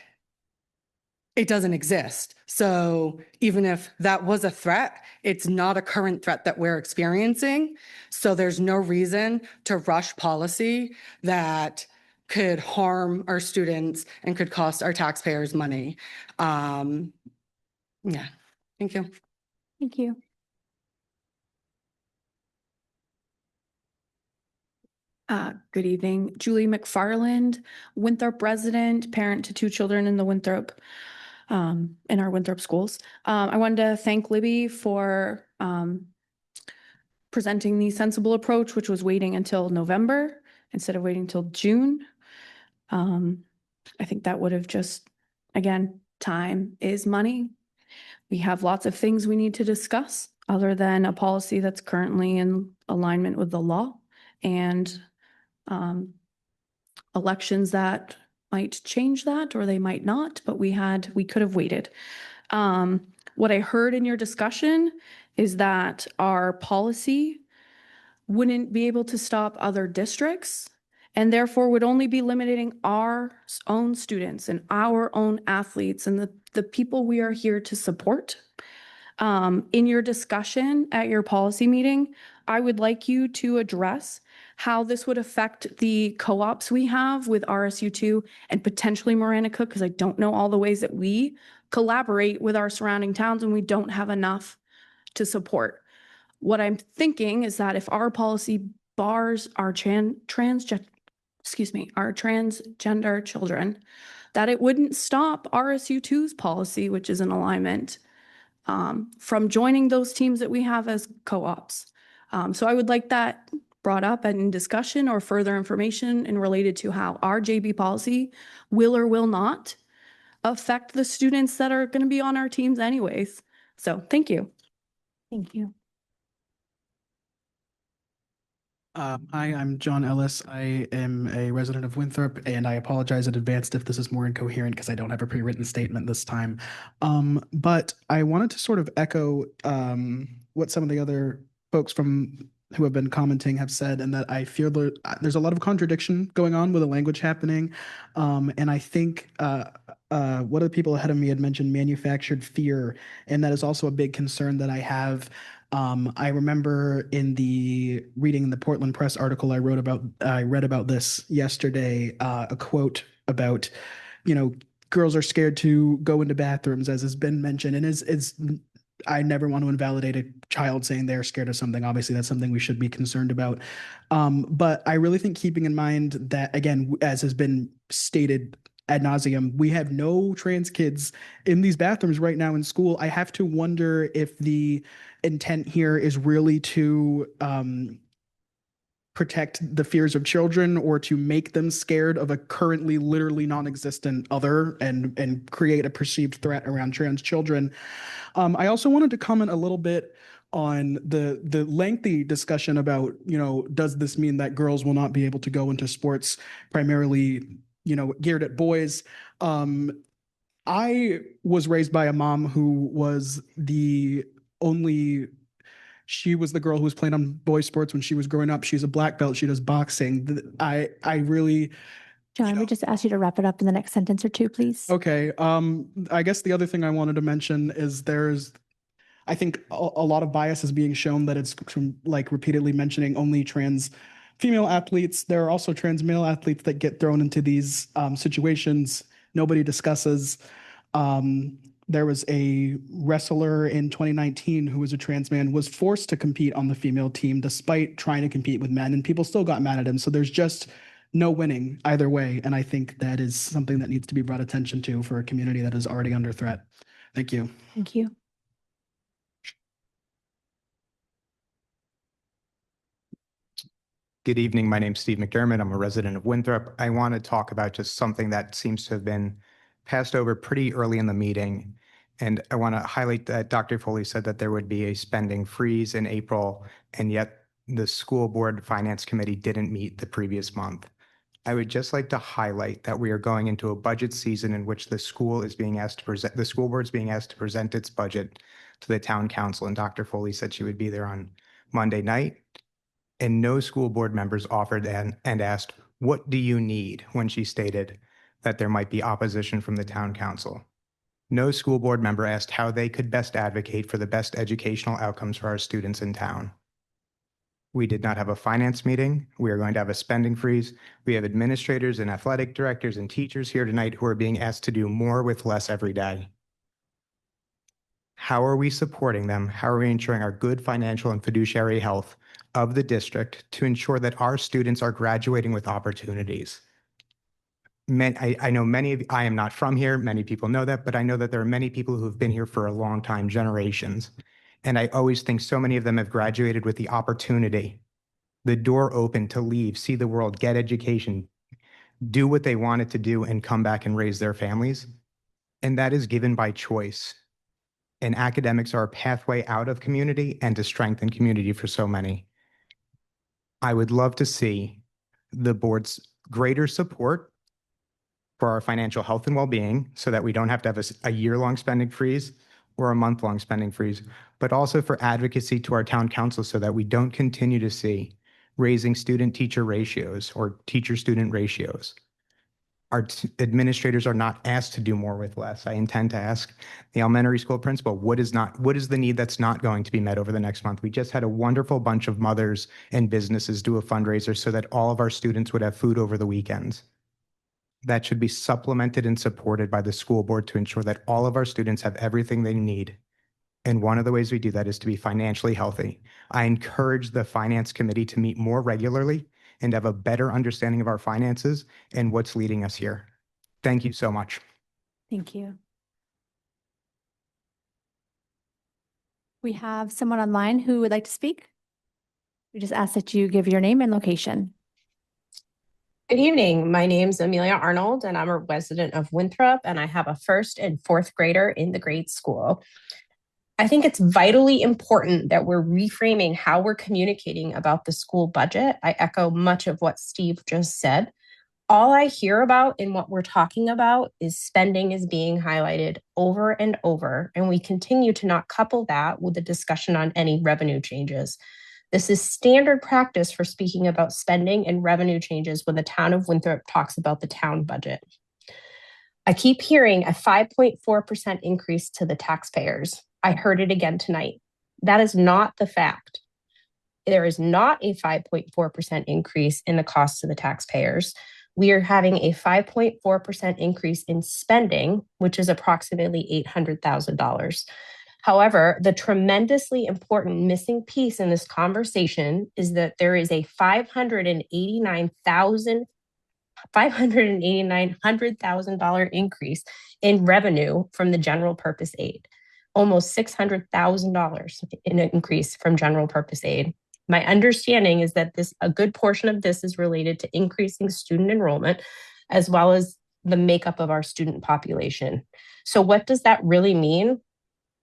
it doesn't exist. So even if that was a threat, it's not a current threat that we're experiencing. So there's no reason to rush policy that could harm our students and could cost our taxpayers money. Yeah, thank you. Thank you. Good evening, Julie McFarland, Winthrop resident, parent to 2 children in the Winthrop, in our Winthrop schools. I wanted to thank Libby for presenting the sensible approach, which was waiting until November instead of waiting till June. I think that would have just, again, time is money. We have lots of things we need to discuss other than a policy that's currently in alignment with the law and elections that might change that or they might not, but we could have waited. What I heard in your discussion is that our policy wouldn't be able to stop other districts and therefore would only be limiting our own students and our own athletes and the people we are here to support. In your discussion at your policy meeting, I would like you to address how this would affect the co-ops we have with RSU2 and potentially Marana Cook, because I don't know all the ways that we collaborate with our surrounding towns and we don't have enough to support. What I'm thinking is that if our policy bars our transgender children, that it wouldn't stop RSU2's policy, which is in alignment, from joining those teams that we have as co-ops. So I would like that brought up and in discussion or further information and related to how our JB policy will or will not affect the students that are going to be on our teams anyways. So thank you. Thank you. Hi, I'm John Ellis. I am a resident of Winthrop, and I apologize in advance if this is more incoherent because I don't have a pre-written statement this time. But I wanted to sort of echo what some of the other folks who have been commenting have said, and that I feel there's a lot of contradiction going on with the language happening. And I think one of the people ahead of me had mentioned manufactured fear, and that is also a big concern that I have. I remember reading in the Portland Press article I read about this yesterday, a quote about, girls are scared to go into bathrooms, as has been mentioned, and I never want to invalidate a child saying they're scared of something. Obviously, that's something we should be concerned about. But I really think keeping in mind that, again, as has been stated ad nauseum. We have no trans kids in these bathrooms right now in school. I have to wonder if the intent here is really to protect the fears of children or to make them scared of a currently literally non-existent other and create a perceived threat around trans children. I also wanted to comment a little bit on the lengthy discussion about, does this mean that girls will not be able to go into sports primarily, geared at boys? I was raised by a mom who was she was the girl who was playing on boys sports when she was growing up. She's a black belt. She does boxing. I really, John, we just asked you to wrap it up in the next sentence or two, please. okay. I guess the other thing I wanted to mention is I think a lot of bias is being shown that it's from like repeatedly mentioning only trans female athletes. There are also trans male athletes that get thrown into these situations. Nobody discusses. There was a wrestler in 2019 who was a trans man, was forced to compete on the female team despite trying to compete with men, and people still got mad at him. So there's just no winning either way. And I think that is something that needs to be brought attention to for a community that is already under threat. Thank you. Thank you. Good evening. My name's Steve McDermott. I'm a resident of Winthrop. I want to talk about just something that seems to have been passed over pretty early in the meeting. And I want to highlight that Dr. Foley said that there would be a spending freeze in April, and yet the school board finance committee didn't meet the previous month. I would just like to highlight that we are going into a budget season in which the school board is being asked to present its budget to the town council. And Dr. Foley said she would be there on Monday night. And no school board members offered and asked, "What do you need?" when she stated that there might be opposition from the town council. No school board member asked how they could best advocate for the best educational outcomes for our students in town. We did not have a finance meeting. We are going to have a spending freeze. We have administrators and athletic directors and teachers here tonight who are being asked to do more with less every day. How are we supporting them? How are we ensuring our good financial and fiduciary health of the district to ensure that our students are graduating with opportunities? I know many of you, I am not from here, many people know that, but I know that there are many people who have been here for a long time, generations. And I always think so many of them have graduated with the opportunity, the door open to leave, see the world, get education, do what they wanted to do, and come back and raise their families. And that is given by choice. And academics are a pathway out of community and to strengthen community for so many. I would love to see the board's greater support for our financial health and well-being so that we don't have to have a year-long spending freeze or a month-long spending freeze, but also for advocacy to our town council so that we don't continue to see raising student-teacher ratios or teacher-student ratios. Our administrators are not asked to do more with less. I intend to ask the elementary school principal, what is the need that's not going to be met over the next month? We just had a wonderful bunch of mothers and businesses do a fundraiser so that all of our students would have food over the weekends. That should be supplemented and supported by the school board to ensure that all of our students have everything they need. And one of the ways we do that is to be financially healthy. I encourage the finance committee to meet more regularly and have a better understanding of our finances and what's leading us here. Thank you so much. Thank you. We have someone online who would like to speak. We just ask that you give your name and location. Good evening. My name's Amelia Arnold, and I'm a resident of Winthrop, and I have a first and fourth grader in the grade school. I think it's vitally important that we're reframing how we're communicating about the school budget. I echo much of what Steve just said. All I hear about in what we're talking about is spending is being highlighted over and over, and we continue to not couple that with a discussion on any revenue changes. This is standard practice for speaking about spending and revenue changes when the town of Winthrop talks about the town budget. I keep hearing a 5.4% increase to the taxpayers. I heard it again tonight. That is not the fact. There is not a 5.4% increase in the cost to the taxpayers. We are having a 5.4% increase in spending, which is approximately $800,000. However, the tremendously important missing piece in this conversation is that there is a $589,000 $589,000 increase in revenue from the general purpose aid, almost $600,000 in an increase from general purpose aid. My understanding is that a good portion of this is related to increasing student enrollment, as well as the makeup of our student population. So what does that really mean?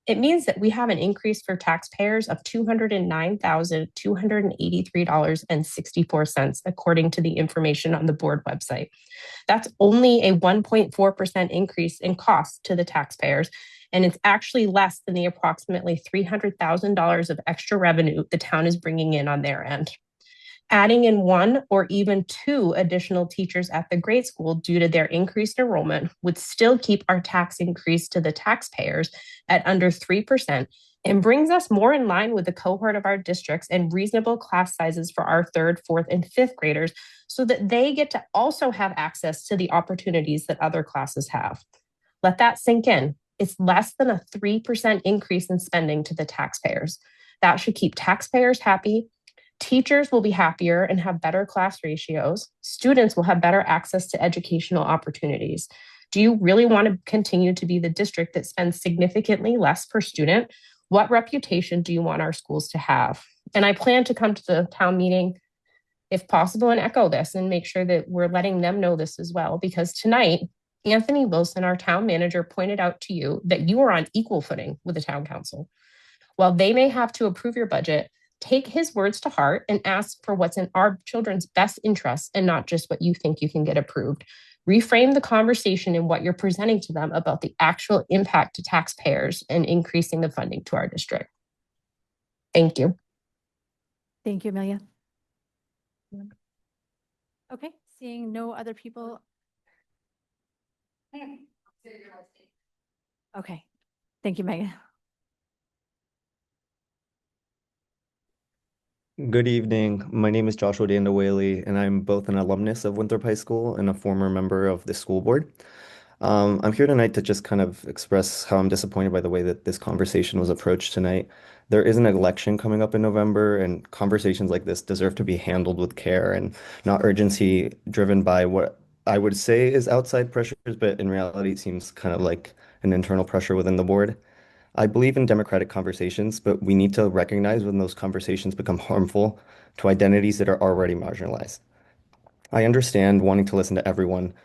It means that we have an increase for taxpayers of $209,283.64, according to the information on the board website. That's only a 1.4% increase in cost to the taxpayers, and it's actually less than the approximately $300,000 of extra revenue the town is bringing in on their end. Adding in 1 or even 2 additional teachers at the grade school due to their increased enrollment would still keep our tax increase to the taxpayers at under 3% and brings us more in line with the cohort of our districts and reasonable class sizes for our 3rd, 4th, and 5th graders so that they get to also have access to the opportunities that other classes have. Let that sink in. It's less than a 3% increase in spending to the taxpayers. That should keep taxpayers happy. Teachers will be happier and have better class ratios. Students will have better access to educational opportunities. Do you really want to continue to be the district that spends significantly less per student? What reputation do you want our schools to have? And I plan to come to the town meeting, if possible, and echo this and make sure that we're letting them know this as well. Because tonight, Anthony Wilson, our town manager, pointed out to you that you are on equal footing with the town council. While they may have to approve your budget, take his words to heart and ask for what's in our children's best interests and not just what you think you can get approved. Reframe the conversation in what you're presenting to them about the actual impact to taxpayers and increasing the funding to our district. Thank you. Thank you, Amelia. Okay, seeing no other people. Okay, thank you, Megan. Good evening. My name is Joshua Dandawali, and I'm both an alumnus of Winthrop High School and a former member of the school board. I'm here tonight to just kind of express how I'm disappointed by the way that this conversation was approached tonight. There is an election coming up in November, and conversations like this deserve to be handled with care and not urgency driven by what I would say is outside pressures, but in reality, it seems kind of like an internal pressure within the board. I believe in democratic conversations, but we need to recognize when those conversations become harmful to identities that are already marginalized. I understand wanting to listen to everyone.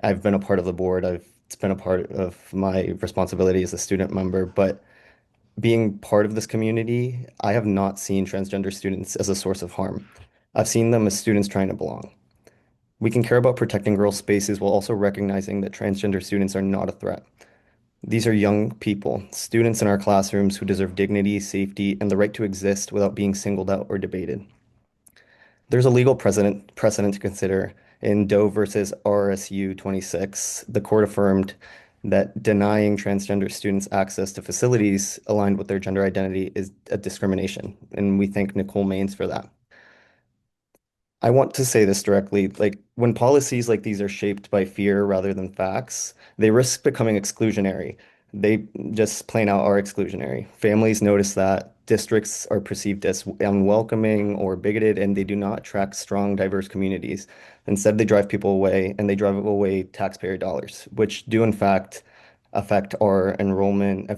I've been a part of the board. It's been a part of my responsibility as a student member, but being part of this community, I have not seen transgender students as a source of harm. I've seen them as students trying to belong. We can care about protecting girls' spaces while also recognizing that transgender students are not a threat. These are young people, students in our classrooms who deserve dignity, safety, and the right to exist without being singled out or debated. There's a legal precedent to consider. In Doe versus RSU 26, the court affirmed that denying transgender students access to facilities aligned with their gender identity is a discrimination, and we thank Nicole Maines for that. I want to say this directly, like when policies like these are shaped by fear rather than facts, they risk becoming exclusionary. They just plain out are exclusionary. Families notice that districts are perceived as unwelcoming or bigoted, and they do not attract strong, diverse communities. Instead, they drive people away, and they drive away taxpayer dollars, which do in fact affect our enrollment,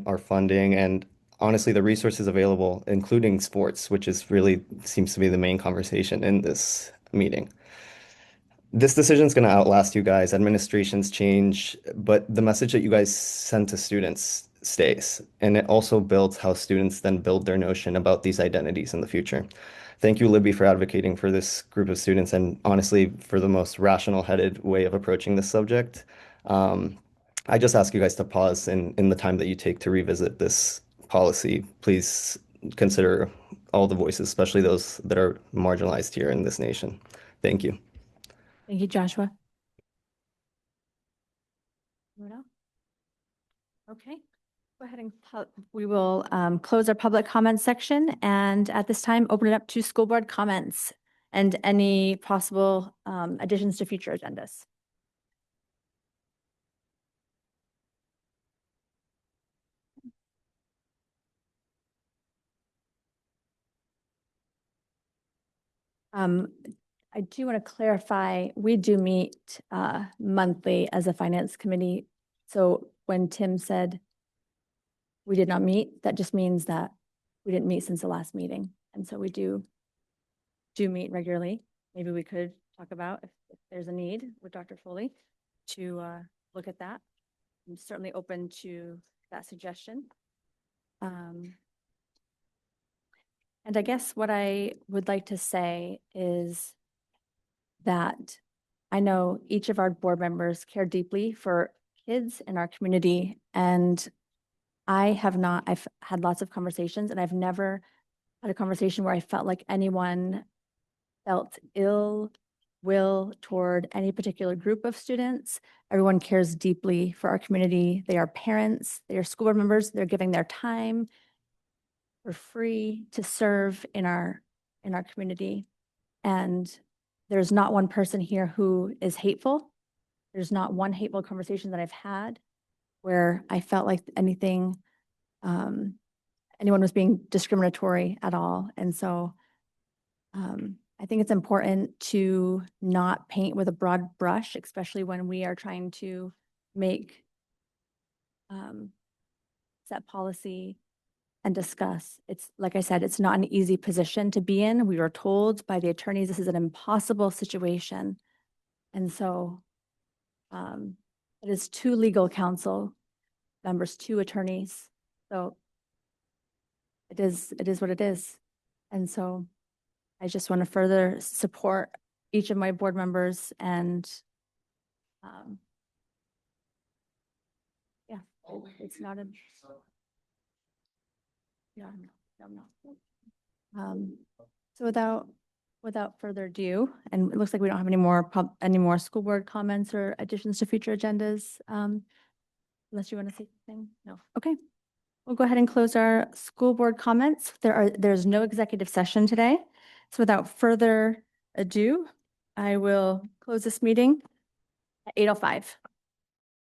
our funding, and honestly, the resources available, including sports, which is really seems to be the main conversation in this meeting. This decision is going to outlast you guys. Administrations change, but the message that you guys send to students stays. And it also builds how students then build their notion about these identities in the future. Thank you, Libby, for advocating for this group of students and honestly for the most rational-headed way of approaching this subject. I just ask you guys to pause in the time that you take to revisit this policy. Please consider all the voices, especially those that are marginalized here in this nation. Thank you. Thank you, Joshua. Okay, go ahead and we will close our public comment section and at this time open it up to school board comments and any possible additions to future agendas. I do want to clarify, we do meet monthly as a finance committee. So when Tim said we did not meet, that just means that we didn't meet since the last meeting. And so we do meet regularly. Maybe we could talk about if there's a need with Dr. Foley to look at that. I'm certainly open to that suggestion. And I guess what I would like to say is that I know each of our board members care deeply for kids in our community. And I've had lots of conversations, and I've never had a conversation where I felt like anyone felt ill will toward any particular group of students. Everyone cares deeply for our community. They are parents, they are school board members, they're giving their time for free to serve in our community. And there's not one person here who is hateful. There's not one hateful conversation that I've had where I felt like anyone was being discriminatory at all. And so I think it's important to not paint with a broad brush, especially when we are trying to make set policy and discuss. It's like I said, it's not an easy position to be in. We were told by the attorneys this is an impossible situation. And so it is 2 legal counsel members, 2 attorneys. So it is what it is. And so I just want to further support each of my board members and yeah, it's not a so without further ado, and it looks like we don't have any more school board comments or additions to future agendas. Unless you want to say something? No. Okay. We'll go ahead and close our school board comments. There's no executive session today. So without further ado, I will close this meeting at 8:05.